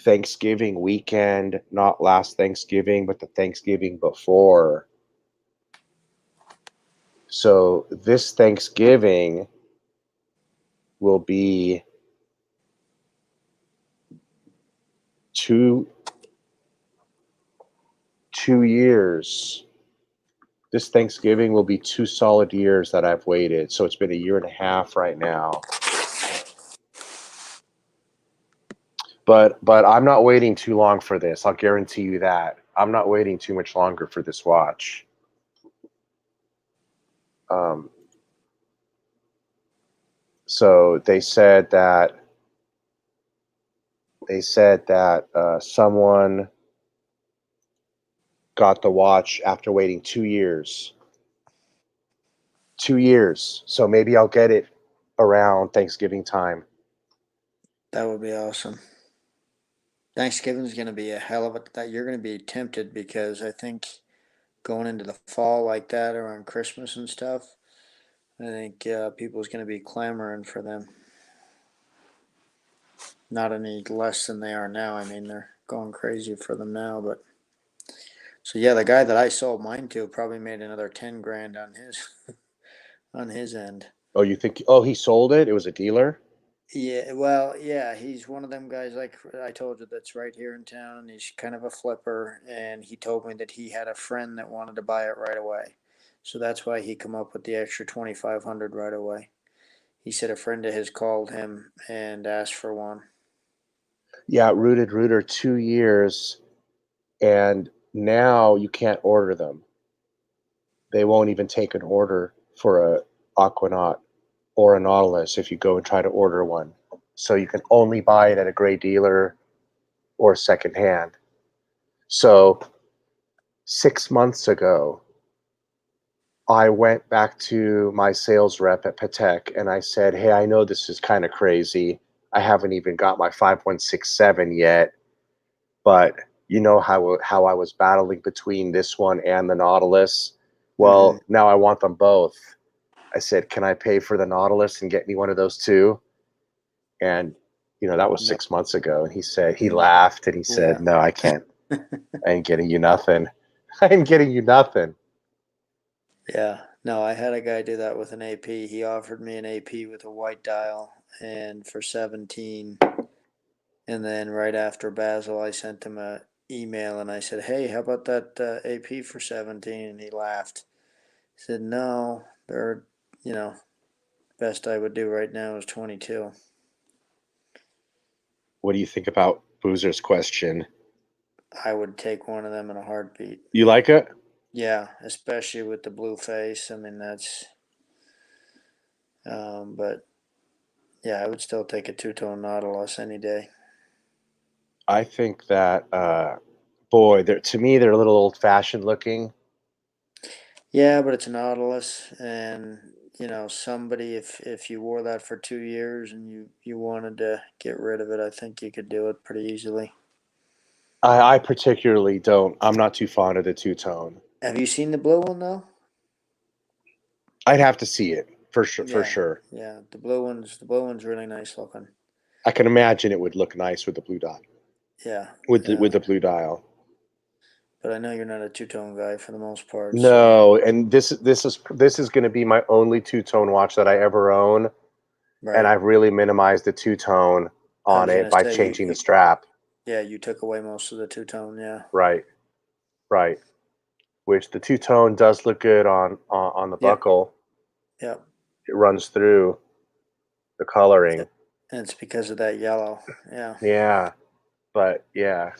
Thanksgiving weekend, not last Thanksgiving, but the Thanksgiving before. So this Thanksgiving will be two 2 years. This Thanksgiving will be 2 solid years that I've waited. So it's been a year and a half right now. But I'm not waiting too long for this. I'll guarantee you that. I'm not waiting too much longer for this watch. Um, so they said that someone got the watch after waiting 2 years. 2 years. So maybe I'll get it around Thanksgiving time. That would be awesome. Thanksgiving's going to be a hell of a that you're going to be tempted, because I think going into the fall like that around Christmas and stuff, I think people's going to be clamoring for them. Not any less than they are now. I mean, they're going crazy for them now. But so yeah, the guy that I sold mine to probably made another 10 grand on his on his end. Oh, you think? Oh, he sold it. It was a dealer. Yeah, well, yeah, he's one of them guys like I told you that's right here in town. He's kind of a flipper, and he told me that he had a friend that wanted to buy it right away. So that's why he come up with the extra 2,500 right away. He said a friend of his called him and asked for one. Yeah, Rooted Rooter 2 years, and now you can't order them. They won't even take an order for a Aquanaut or a Nautilus if you go and try to order one. So you can only buy it at a gray dealer or secondhand. So 6 months ago, I went back to my sales rep at Patek and I said, hey, I know this is kind of crazy. I haven't even got my 5167 yet, but you know how I was battling between this one and the Nautilus. Mm-hmm. Well, now I want them both. I said, can I pay for the Nautilus and get me one of those too? And that was No. 6 months ago. And he Mm, laughed and he said, yeah. no, I can't. I ain't getting you nothing. I ain't getting you nothing. Yeah. No, I had a guy do that with an AP. He offered me an AP with a white dial and for 17. And then right after Basel, I sent him a email and I said, "Hey, how about that AP for 17?" And he laughed. He said, "No, they're, you know, best I would do right now is 22." What do you think about Boozer's question? I would take one of them in a heartbeat. You like it? Yeah, especially with the blue face. I mean, that's, but yeah, I would still take a two-tone Nautilus any day. I think that, boy, to me, they're a little old fashioned looking. Yeah, but it's a Nautilus, and somebody, if you wore that for 2 years and you wanted to get rid of it, I think you could do it pretty easily. I particularly don't. I'm not too fond of the two tone. Have you seen the blue one though? I'd have to see it for sure. For Yeah, sure, yeah. The blue one's really nice looking. I can imagine it would look nice with the blue dot, Yeah, with yeah. the blue dial. But I know you're not a two-tone guy for the most part, so No, and this is going to be my only two tone watch that I ever own, and right. I've really minimized the two tone I on was it gonna by say changing the strap. yeah, you took away most of the two-tone. Yeah. Right, right. Which the two tone does look good on the Yep. buckle. Yep. It runs through the coloring. Yep. And it's because of that yellow. Yeah. Yeah, but yeah,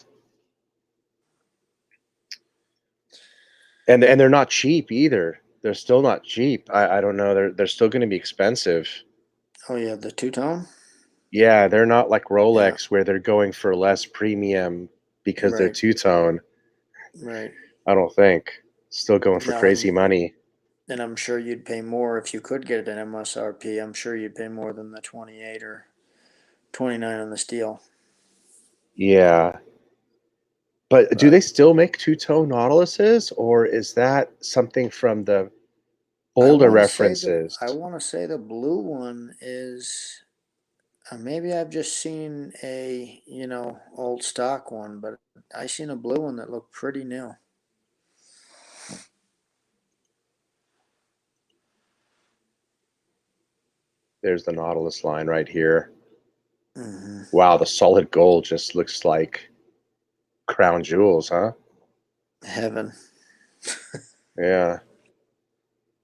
and they're not cheap either. They're still not cheap. I don't know. They're still going to be expensive. Oh yeah, the two-tone. Yeah, they're not like Yeah. Rolex where they're going for less premium because they're Right. two tone. Right. I don't think. Still going for No, crazy money. and I'm sure you'd pay more if you could get it at MSRP. I'm sure you'd pay more than the 28 or 29 on the steel. Yeah. But do But they still make two tone Nautiluses, or is that something from the I older want to say the references? I want to say the blue one is maybe I've just seen a old stock one, but I seen a blue one that looked pretty new. There's the Nautilus line right here. Hmm. Wow, the solid gold just looks like crown jewels, huh? Heaven. Yeah.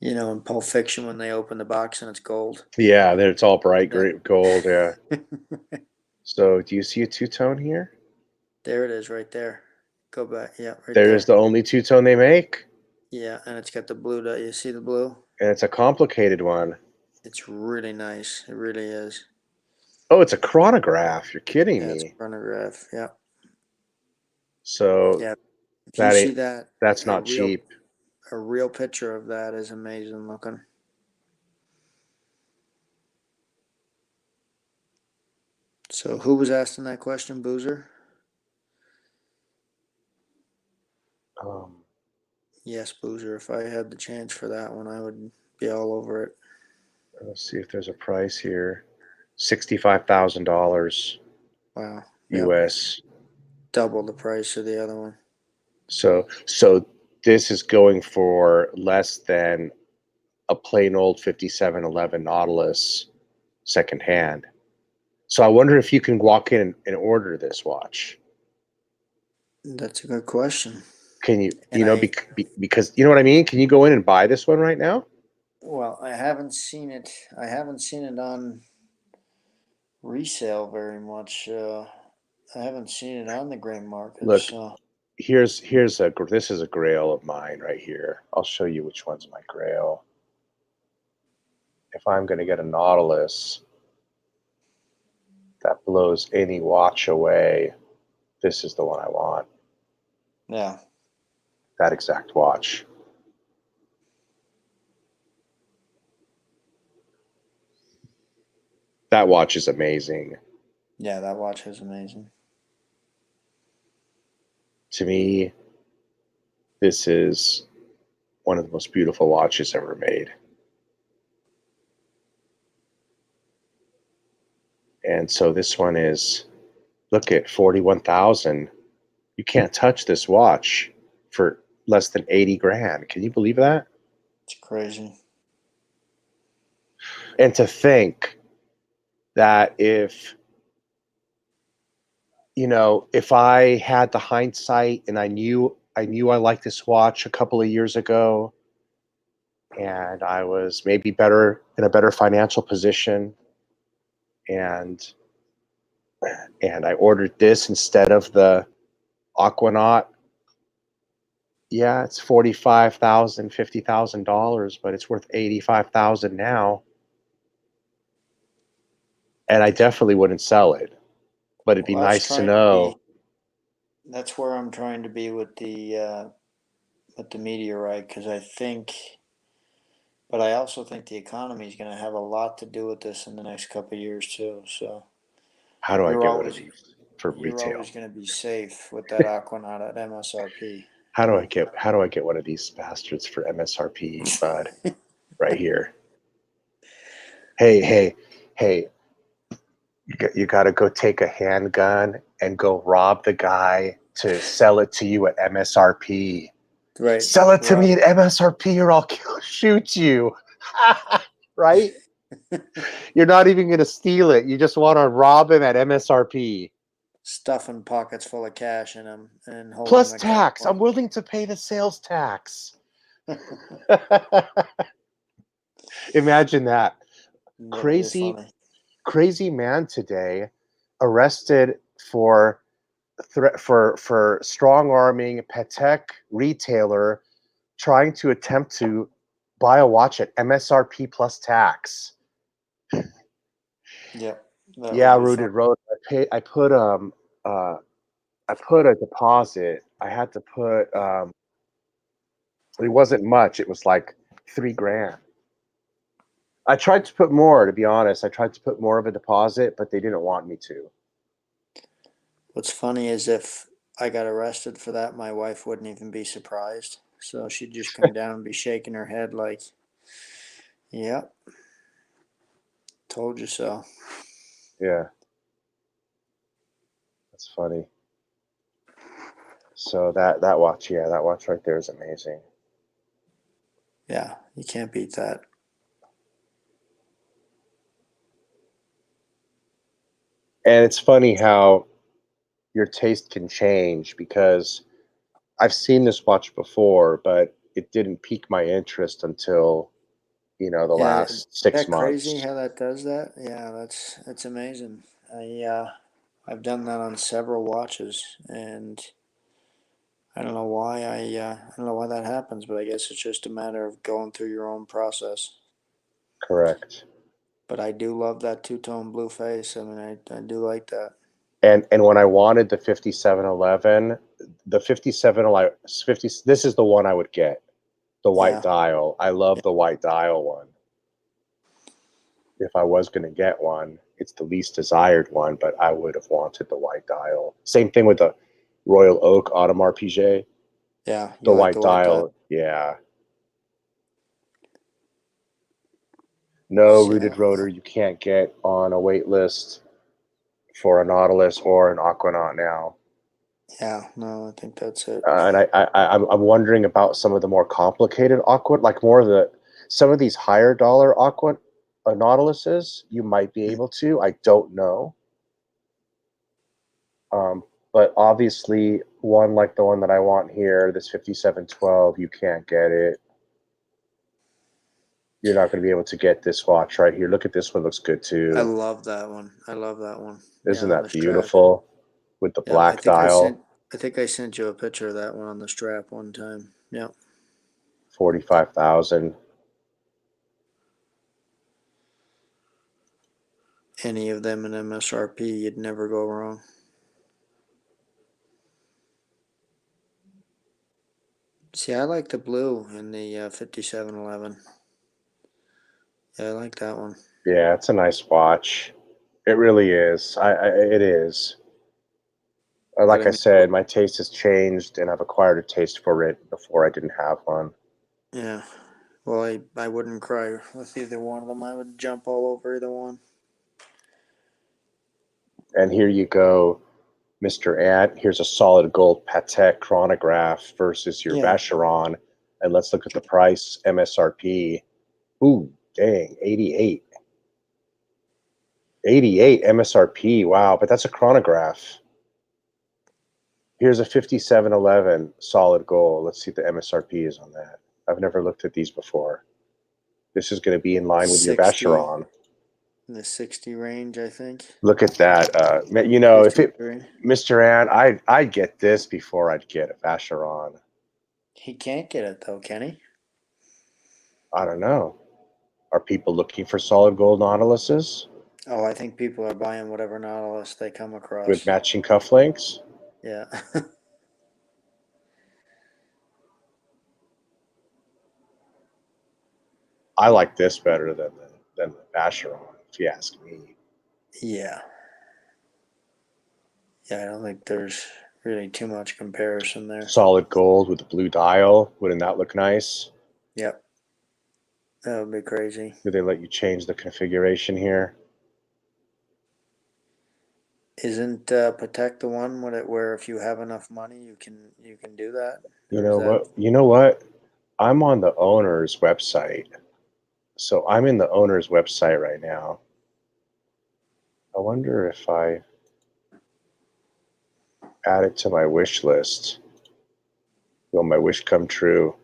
In Pulp Fiction when they open the box and it's gold. Yeah, there it's all bright That great gold, yeah. So do you see a two-tone here? there it is right there. Go back. Yeah, right There is there. the only two-tone they make, Yeah, and it's got the blue dot. You see the blue? and it's a complicated one. It's really nice. It really is. Oh, it's a chronograph. You're kidding Yeah, it's me. chronograph. Yeah. So Yeah. If you that see ain't that, that's a not real cheap. a real picture of that is amazing looking. So who was asking that question, Boozer? Um, Yes, Boozer. If I had the chance for that one, I would be all over it. let's see if there's a price here. $65,000 Wow. Yep. US. Double the price of the other one. So this is going for less than a plain old 5711 Nautilus secondhand. So I wonder if you can walk in and order this watch. That's a good question. Can you, And I, because you know what I mean? Can you go in and buy this one right now? well, I haven't seen it. I haven't seen it on resale very much. I haven't seen it on the gray market, Look, so. Here's this is a grail of mine right here. I'll show you which one's my grail. If I'm going to get a Nautilus that blows any watch away, this is the one I want. Yeah. That exact watch. That watch is amazing. Yeah, that watch is amazing. To me, this is one of the most beautiful watches ever made. And so this one is, look at 41,000. You can't touch this watch for less than 80 grand. Can you believe that? It's crazy. And to think that if I had the hindsight and I knew I liked this watch a couple of years ago, and I was maybe in a better financial position, and I ordered this instead of the Aquanaut. Yeah, it's $45,000, $50,000, but it's worth 85,000 now. And I definitely wouldn't sell it. But it'd be Well, that's nice to trying to be. know. That's where I'm trying to be with the Meteorite, because I think, but I also think the economy is going to have a lot to do with this in the next couple of years too. So How do I you're get one of always these for you're retail? always going to be safe with that Aquanaut at MSRP. How do I get one of these bastards for MSRP, bud? Right here. Hey, you got to go take a handgun and go rob the guy to sell it to you at MSRP. Right. Sell it to Rob. me at MSRP or I'll shoot you. Right? You're not even going to steal it. You just want to rob him at MSRP. Stuffing pockets full of cash in them and holding Plus them at tax. I'm gunpoint. willing to pay the sales tax. Imagine that. That'd be Crazy, funny. crazy man today arrested for strong arming Patek retailer trying to attempt to buy a watch at MSRP plus tax. Yep. That would Yeah, be fun. Rooted Road. I put a deposit. I had to put it wasn't much. It was like 3 grand. I tried to put more, to be honest. I tried to put more of a deposit, but they didn't want me to. What's funny is if I got arrested for that, my wife wouldn't even be surprised. So she'd just come down and be shaking her head like, "Yep, told you so." Yeah, that's funny. So that watch, yeah, that watch right there is amazing. Yeah, you can't beat that. And it's funny how your taste can change because I've seen this watch before, but it didn't pique my interest until, the Yeah, last isn't six that crazy months. how that does that? Yeah, that's amazing. I've done that on several watches, and I don't know why I don't know why that happens, but I guess it's just a matter of going through your own process. Correct. But I do love that two-tone blue face. I mean, I do like that. And when I wanted the 5711, the 50, this is the one I would get. The white Yeah, dial. I yeah, love the white dial one. If I was going to get one, it's the least desired one, but I would have wanted the white dial. Same thing with the Royal Oak Audemars Piguet. yeah. You The like white the white dial? dial, yeah. No, See, Rooted Rotor, you can't get on a wait list for a Nautilus or an Aquanaut now. yeah. No, I think that's it. And I'm wondering about some of the more complicated aqua, like some of these higher dollar Nautiluses. You might be able to. I don't know. But obviously, one like the one that I want here, this 5712, you can't get it. You're not going to be able to get this watch right here. Look at this one; looks good I too. love that one. I love that one. Isn't Yeah, on the that strap. beautiful with the Yep, I black think I sent dial? I think I sent you a picture of that one on the strap one time. Yep. 45,000. Any of them in MSRP, you'd never go wrong. See, I like the blue in the 5711. Yeah, I like that one. Yeah, it's a nice watch. It really is. It is. But Like I I mean, said, my taste has changed, and I've acquired a taste for it. Before I didn't have one. yeah. Well, I wouldn't cry with either one of them. I would jump all over either one. And here you go, Mr. Ant. Here's a solid gold Patek chronograph versus your Yeah. Vacheron. And let's look at the price, MSRP. Ooh, dang, 88. 88 MSRP. Wow, but that's a chronograph. Here's a 5711 solid gold. Let's see what the MSRP is on that. I've never looked at these before. This is going to be in line with your 60 Vacheron. in the 60 range, I think. Look at that. If it, 53. Mr. Ant, I'd get this before I'd get a Vacheron. He can't get it though, can he? I don't know. Are people looking for solid gold Nautiluses Oh, I think people are buying whatever Nautilus they come with across. matching cufflinks? Yeah. I like this better than the Vacheron, if you ask me. Yeah. Yeah, I don't think there's really too much comparison there. Solid gold with a blue dial. Wouldn't that look nice? Yep. That would be crazy. Do they let you change the configuration here? Isn't Patek the one where if you have enough money you can do that? You Or is know that what? You know what? I'm on the owner's website. So I'm in the owner's website right now. I wonder if I add it to my wish list. Will my wish come true?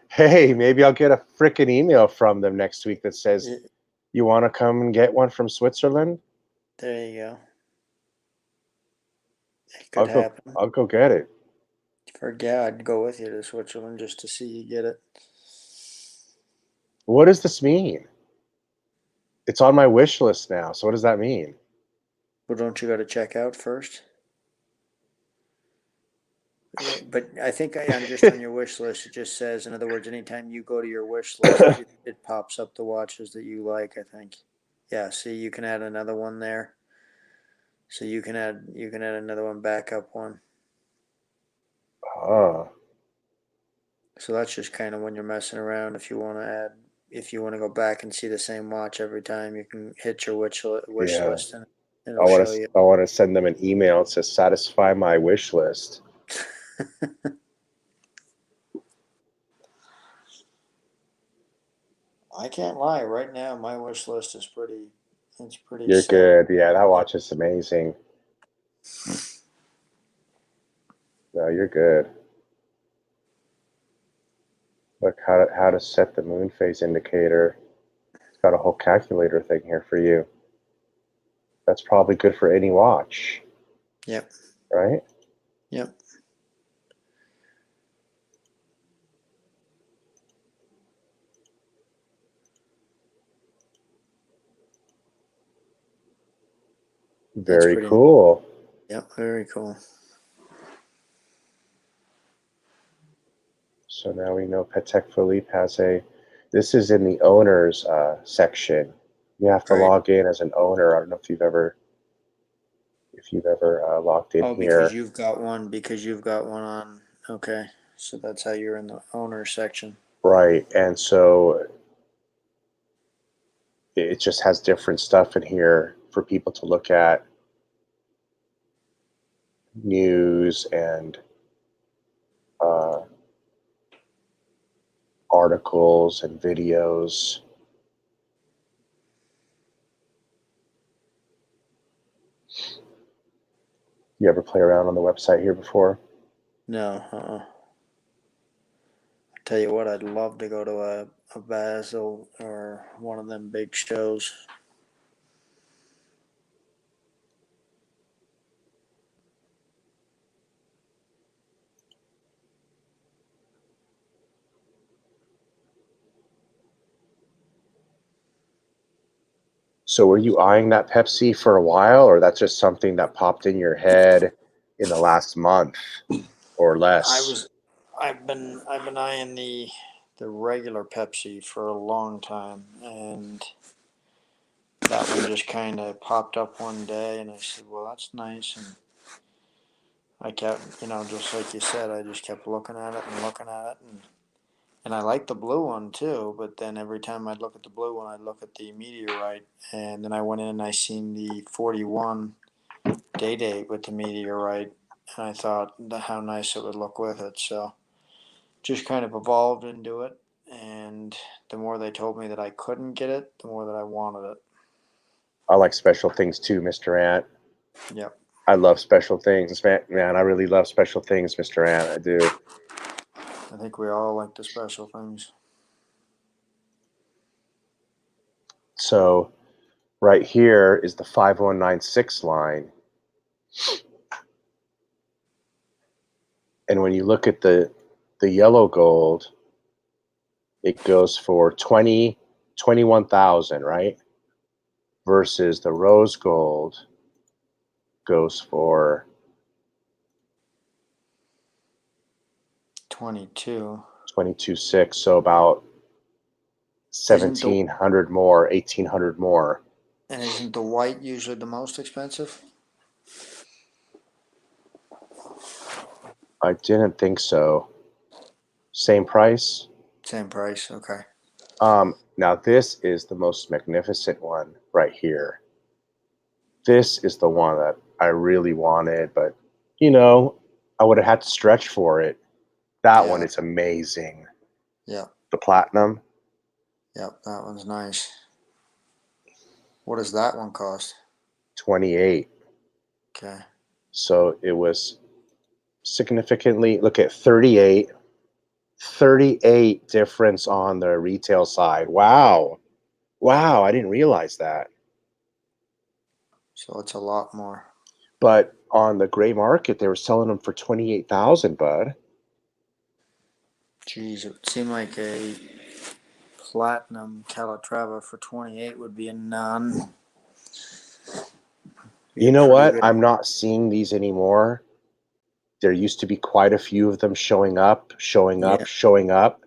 Hey, maybe I'll get a freaking email from them next week that says, you want to come and get one from Switzerland? There you go. It could happen. I'll go get it. Yeah, I'd go with you to Switzerland just to see you get it. What does this mean? It's on my wish list now. So what does that mean? Well, don't you got to check out first? But I think on just on your wish list, it just says, in other words, anytime you go to your wish list, it pops up the watches that you like, I think. Yeah, see, you can add another one there. So you can add another one, backup one. Oh, So that's just kind of when you're messing around. If you want to go back and see the same watch every time, you can hit your wish yeah. list and it'll show you. I want to send them an email that says satisfy my wish list. I can't lie. Right now, my wish list is it's pretty You're set. good. Yeah, that Yeah. watch is amazing. No, you're good. Look how to set the moon phase indicator. It's got a whole calculator thing here for you. That's probably good for any watch, Yep. right? Yep. That's Very pretty neat. cool. Yep. Very cool. So now we know Patek Philippe has a. This is in the owners section. You have to Right. log in as an owner. I don't know if you've ever logged in Oh, here. because you've got one on. Okay. So that's how you're in the owner section. Right, and so it just has different stuff in here for people to look at, news and uh, articles and videos. You ever play around on the website here before? No. I tell you what, I'd love to go to a Basel or one of them big shows. So were you eyeing that Pepsi for a while, or that's just something that popped in your head in the last month or I less? was, I've been eyeing the regular Pepsi for a long time, and that one just kind of popped up one day, and I said, "Well, that's nice." And I kept, just like you said, I just kept looking at it and looking at it, and I like the blue one too. But then every time I'd look at the blue one, I'd look at the Meteorite, and then I went in and I seen the 41 Day Date with the Meteorite, and I thought how nice it would look with it. So just kind of evolved into it, and the more they told me that I couldn't get it, the more that I wanted it. I like special things too, Mr. Ant. Yep. I love special things, man. I really love special things, Mr. Ant. I do. I think we all like the special things. So right here is the 5196 line. And when you look at the yellow gold, it goes for 21,000, right? Versus the rose gold goes for 22. 22.6, so about Isn't the 1,700 more, 1,800 more. and isn't the white usually the most expensive? I didn't think so. Same price. Same price. Okay. Now this is the most magnificent one right here. This is the one that I really wanted, but I would have had to stretch for it. That one Yeah. is amazing. Yeah. The platinum, Yep. That one's nice. What does that one cost? 28. Okay. So it was significantly, look at 38 difference on the retail side. Wow. Wow, I didn't realize that. So it's a lot more. But on the gray market, they were selling them for 28,000, bud. Geez, it would seem like a platinum Calatrava for 28 would be a none. Be You a know pretty what? good. I'm not seeing these anymore. There used to be quite a few of them showing up, showing up, Yeah. showing up,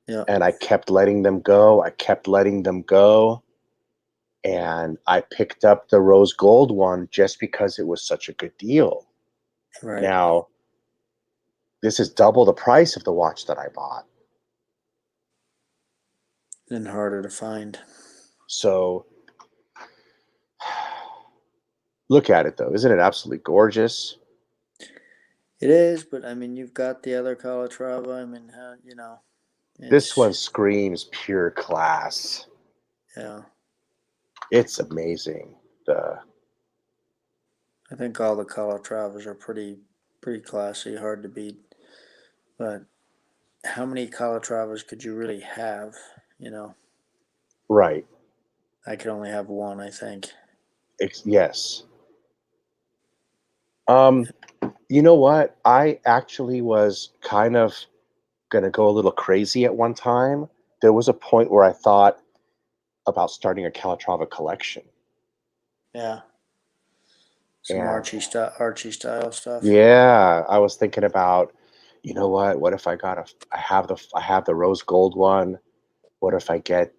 Yeah. and I kept letting them go. I kept letting them go. And I picked up the rose gold one just because it was such a good deal. Right. Now, this is double the price of the watch that I bought. And harder to find. So look at it though. Isn't it absolutely gorgeous? It is, but I mean, you've got the other Calatrava. I mean, This it's one screams pure class. yeah. It's amazing. The I think all the Calatravas are pretty classy, hard to beat. But how many Calatravas could you really have? You know, right. I could only have one, I think. Yes. Um, you know what? I actually was kind of gonna go a little crazy at one time. There was a point where I thought about starting a Calatrava collection. Yeah, some And Archie style stuff. yeah, I was thinking about, you know what if I have the rose gold one. What if I get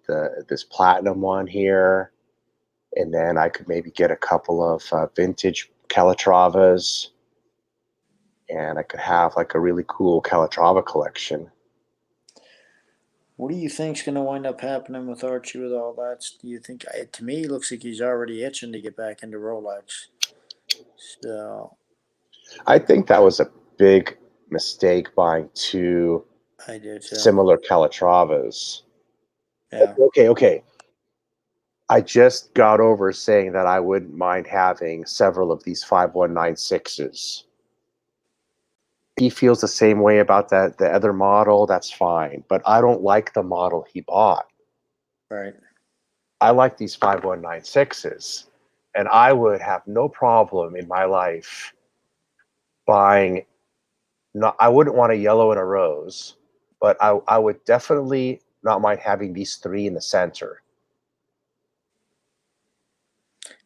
this platinum one here? And then I could maybe get a couple of vintage Calatravas, and I could have like a really cool Calatrava collection. What do you think's going to wind up happening with Archie with all that? Do you think? To me, it looks like he's already itching to get back into Rolex. So I think that was a big mistake buying two I do too. similar Calatravas. Yeah. Okay. I just got over saying that I wouldn't mind having several of these 5196s. He feels the same way about the other model, that's fine. But I don't like the model he bought. Right. I like these 5196s. And I would have no problem in my life buying, not, I wouldn't want a yellow and a rose, but I would definitely not mind having these three in the center.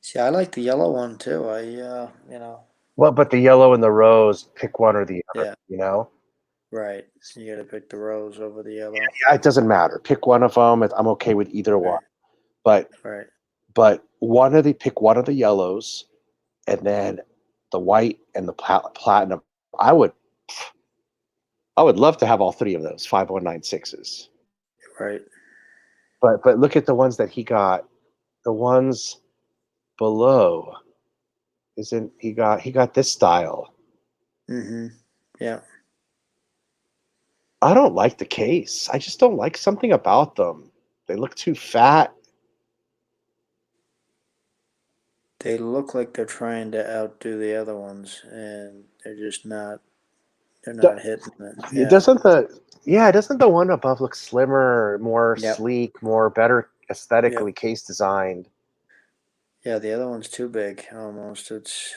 See, I like the yellow one too. Well, but the yellow and the rose, pick one or the other, Yeah, you know? right. You got to pick the rose over the yellow. Yeah, it doesn't matter. Pick one of them. I'm okay with either one. Right, But right, pick one of the yellows, and then the white and the platinum. I would I would love to have all three of those 5196s. right. But look at the ones that he got. The ones below isn't he got this style. Mm-hmm. Yeah. I don't like the case. I just don't like something about them. They look too fat. They look like they're trying to outdo the other ones, and they're just not. They're Do- not hitting it. It Yeah. doesn't the Yeah, doesn't the one above look slimmer, more Yep. sleek, more better Yep. aesthetically case designed? Yeah. The other one's too big almost. Which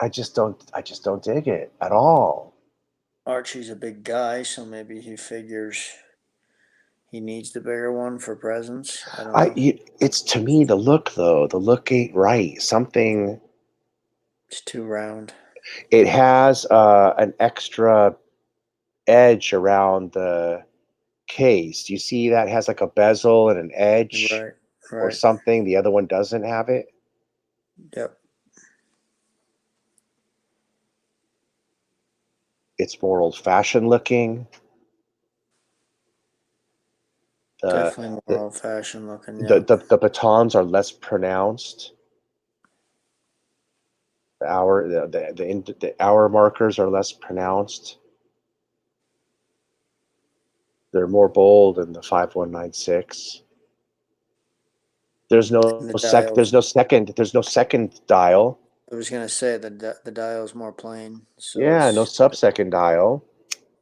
I just don't dig it at all. Archie's a big guy, so maybe he figures he needs the bigger one for presents. I don't know. It's to me the look though. The look ain't right. Something It's too round. it has an extra edge around the case. You see that has like a bezel and an edge Right. or Right. something. The other one doesn't have it. Yep. It's more old fashioned looking. The Definitely more the, old fashioned looking. the Yep. the batons are less pronounced. The hour markers are less pronounced. They're more bold in the 5196. There's no And the sec. dials. There's no second. There's no second dial. I was gonna say the dial's more plain, so Yeah, no it's sub-second dial.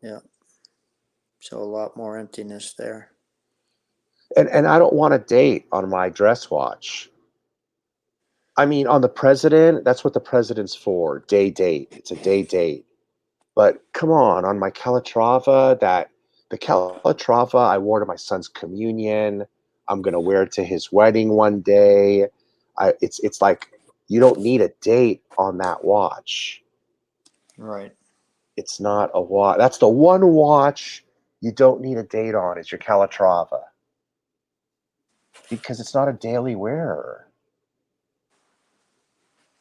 yeah, so a lot more emptiness there. And I don't want a date on my dress watch. I mean, on the president, that's what the president's for. Day date. It's a day date. But come on my Calatrava, the Calatrava I wore to my son's communion. I'm gonna wear it to his wedding one day. It's like you don't need a date on that watch. Right. It's not a watch. That's the one watch you don't need a date on is your Calatrava because it's not a daily wearer.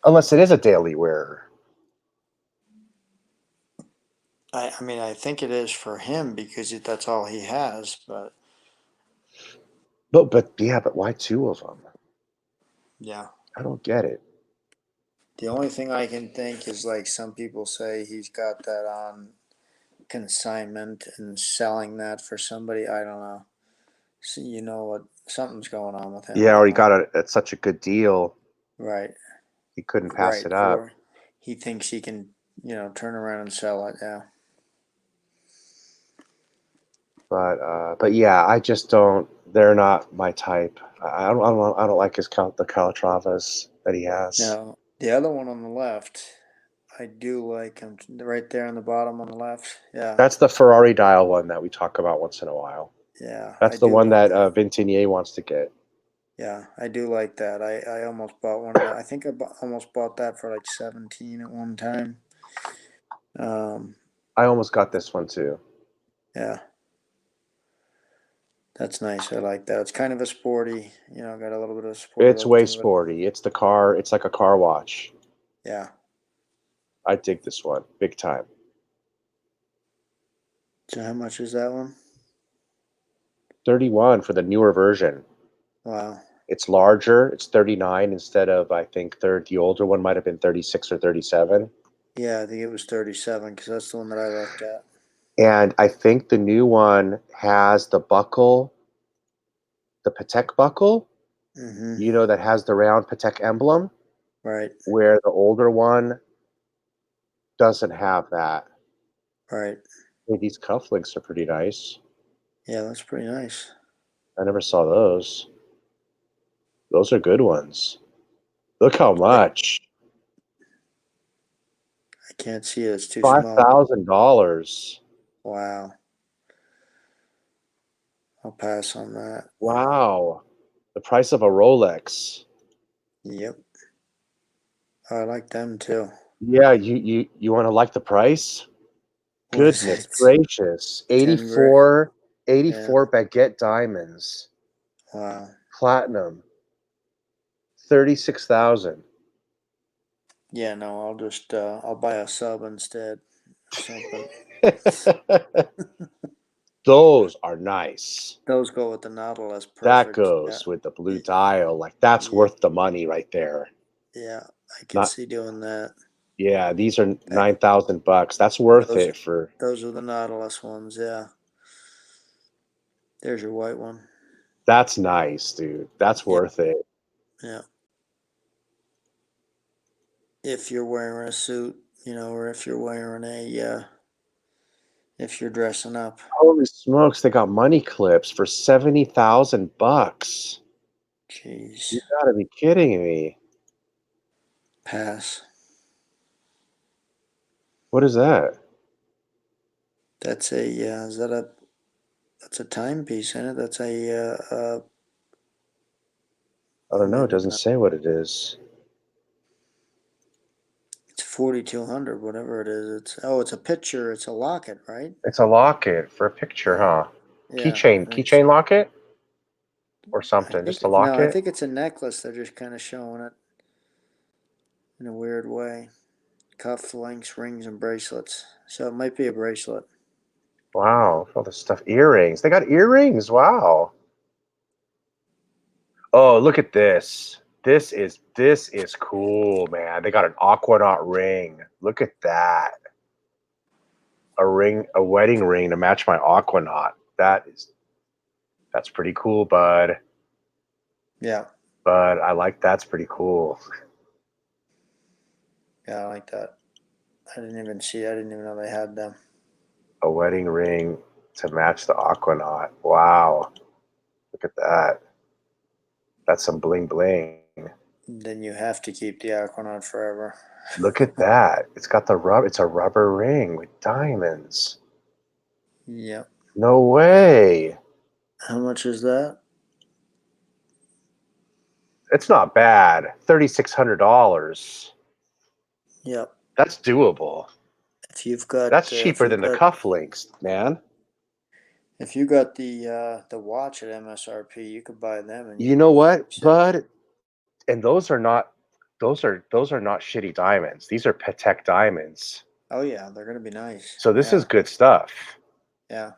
Unless it is a daily wearer. I mean, I think it is for him because that's all he has. But But yeah, but why two of them? yeah, I don't get it. the only thing I can think is like some people say he's got that on consignment and selling that for somebody. I don't know. See, you know what? Something's going on with him. Yeah, I or he don't got know. it at such a good deal, Right. he couldn't pass Right. it up. Or he thinks he can, turn around and sell it. Yeah. But yeah, I just don't. They're not my type. I don't like the Calatravas that he has. Now, the other one on the left, I do like him right there on the bottom on the left. Yeah. That's the Ferrari dial one that we talk about once in a while. Yeah. I That's the do one like that that. Vintinier wants to get. Yeah. I do like that. I almost bought one of that. I think almost bought that for like 17 at one time. Um, I almost got this one too. yeah. That's nice. I like that. It's kind of a sporty, got a little bit of a sporty It's look way to it. sporty. It's the car. It's like a car watch. Yeah. I dig this one big time. So how much is that one? 31 for the newer version. Wow. It's larger. It's 39 instead of I think the older one might have been 36 or 37. Yeah, I think it was 37 because that's the one that I looked at. And I think the new one has the buckle, the Patek buckle, Mm-hmm. that has the round Patek emblem, Right. where the older one doesn't have that. Right. Hey, these cufflinks are pretty nice. Yeah, that's pretty nice. I never saw those. Those are good ones. Look how I, much. I can't see it. It's too small. $5,000. Wow. I'll pass on that. Wow. The price of a Rolex. Yep. I like them too. Yeah, you want to like the price? What is Goodness it? gracious. 10 grand? 84, Yeah. 84 baguette diamonds, Wow. platinum, 36,000. Yeah, no, I'll just I'll buy a sub instead or something. Those are nice. Those go with the Nautilus That perfect. Yeah. goes with the blue Y- dial. Like that's Yep. worth the money right there. Yeah, I could Not see doing that. Yeah, these are I, 9,000 bucks. That's worth those it for those are the Nautilus ones, yeah. There's your white one. that's nice, dude. That's Yeah, worth it. yeah. If you're wearing a suit, or if you're wearing if you're dressing up. Holy smokes, they got money clips for 70,000 bucks. Jeez. You gotta be kidding me. Pass. What is that? That's a is that a that's a timepiece, isn't it? That's I or don't know. It maybe doesn't not. say what it is. It's 4200, whatever it is. It's a picture. It's a locket, right? It's a locket for a picture, Yeah, huh? yeah. Keychain, I think so. keychain locket or I something. think Just a no, I locket. think it's a necklace. They're just kind of showing it in a weird way. Cuff links, rings, and bracelets. So it might be a bracelet. Wow, all this stuff. Earrings. They got earrings. Wow. Oh, look at this. This is cool, man. They got an aquanaut ring. Look at that. A wedding ring to match my aquanaut. That's pretty cool, bud. Yeah, But I like that's pretty cool. yeah, I like that. I didn't even see. I didn't even know they had them. A wedding ring to match the aquanaut. Wow. Look at that. That's some bling bling. Then you have to keep the Aquanaut forever. Look at that. It's got the rub. It's a rubber ring with diamonds. Yep. No way. How much is that? It's not bad. $3,600. Yep. That's doable. If you've got That's cheaper than the cufflinks, man. if you got the watch at MSRP, you could buy them and You you'd know be what, set. bud? And those are not shitty diamonds. These are Patek diamonds. Oh yeah, they're gonna be nice. So this is Yeah, good stuff. yeah.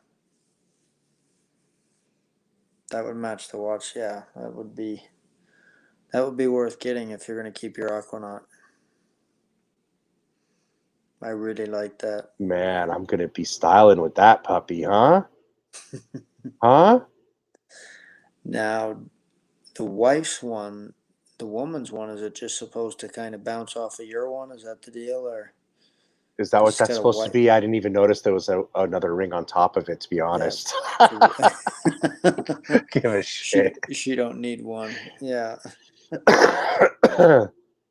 That would match the watch. Yeah, that would be worth getting if you're gonna keep your Aquanaut. I really like that. Man, I'm gonna be styling with that puppy, huh? Huh? Now the wife's one, the woman's one, is it just supposed to kind of bounce off of your one? Is that the deal, or Is that because what it's that's got a supposed to white? be? I didn't even notice there was another ring on top of it, to be Yeah. honest. To, Give a she shit. she don't need one. Yeah.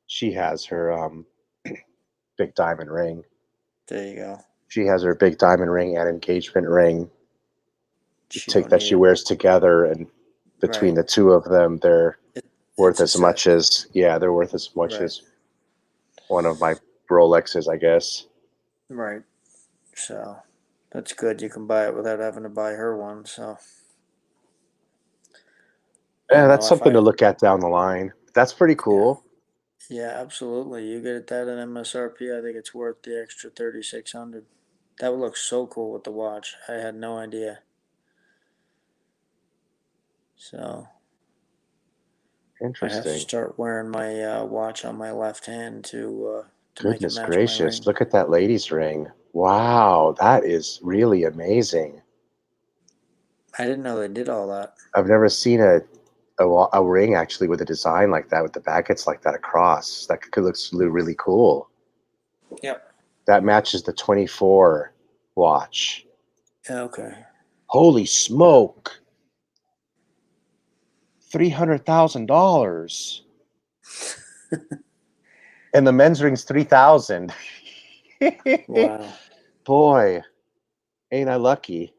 She has her big diamond ring. There you go. She has her big diamond ring and engagement ring. She Take don't that need she it. wears together, and between Right. the two of them, they're worth It's a as set. much as they're worth as much Right. as one of my Rolexes, I guess. Right. So that's good. You can buy it without having to buy her one. So yeah, Yeah, that's no, if something I to look at down the line. That's pretty yeah. cool. Yeah, absolutely. You get it that at MSRP, I think it's worth the extra 3600. That would look so cool with the watch. I had no idea. So I have to Interesting. start wearing my watch on my left hand to make it Goodness match my gracious. ring. Look at that lady's ring. Wow, that is really amazing. I didn't know they did all that. I've never seen a ring actually with a design like that, with the baguettes like that across. That could look really cool. Yep. That matches the 24 watch. Yeah, okay. Holy smoke. $300,000. And the men's ring's 3,000. Wow. Boy, ain't I lucky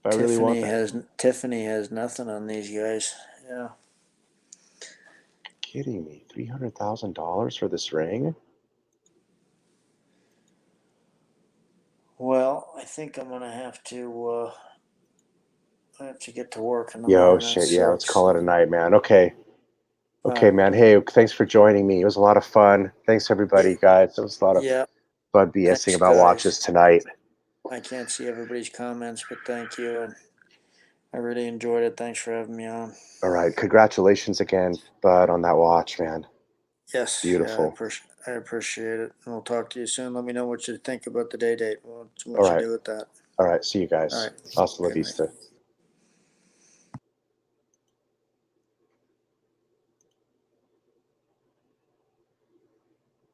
if I really want that. Tiffany has nothing on these guys. Yeah. kidding me. $300,000 for this ring? Well, I think I'm gonna have to. I have to get to work in the Yo, morning at shit. Yeah, let's 6. call it a night, man. Okay. All Okay, right. man. Hey, thanks for joining me. It was a lot of fun. Thanks, Yeah. everybody, guys. It was a lot of Yeah. fun BSing Thanks, about guys. watches tonight. I can't see everybody's comments, but thank you, and I really enjoyed it. Thanks for having me on. All right. Congratulations again, Bud, on that watch, man. Yes, yeah, Beautiful. I appreciate it. And we'll talk to you soon. Let me know what you think about the day date. All What you right. do with that. All right. See you All guys. right. Hasta la Good night. vista.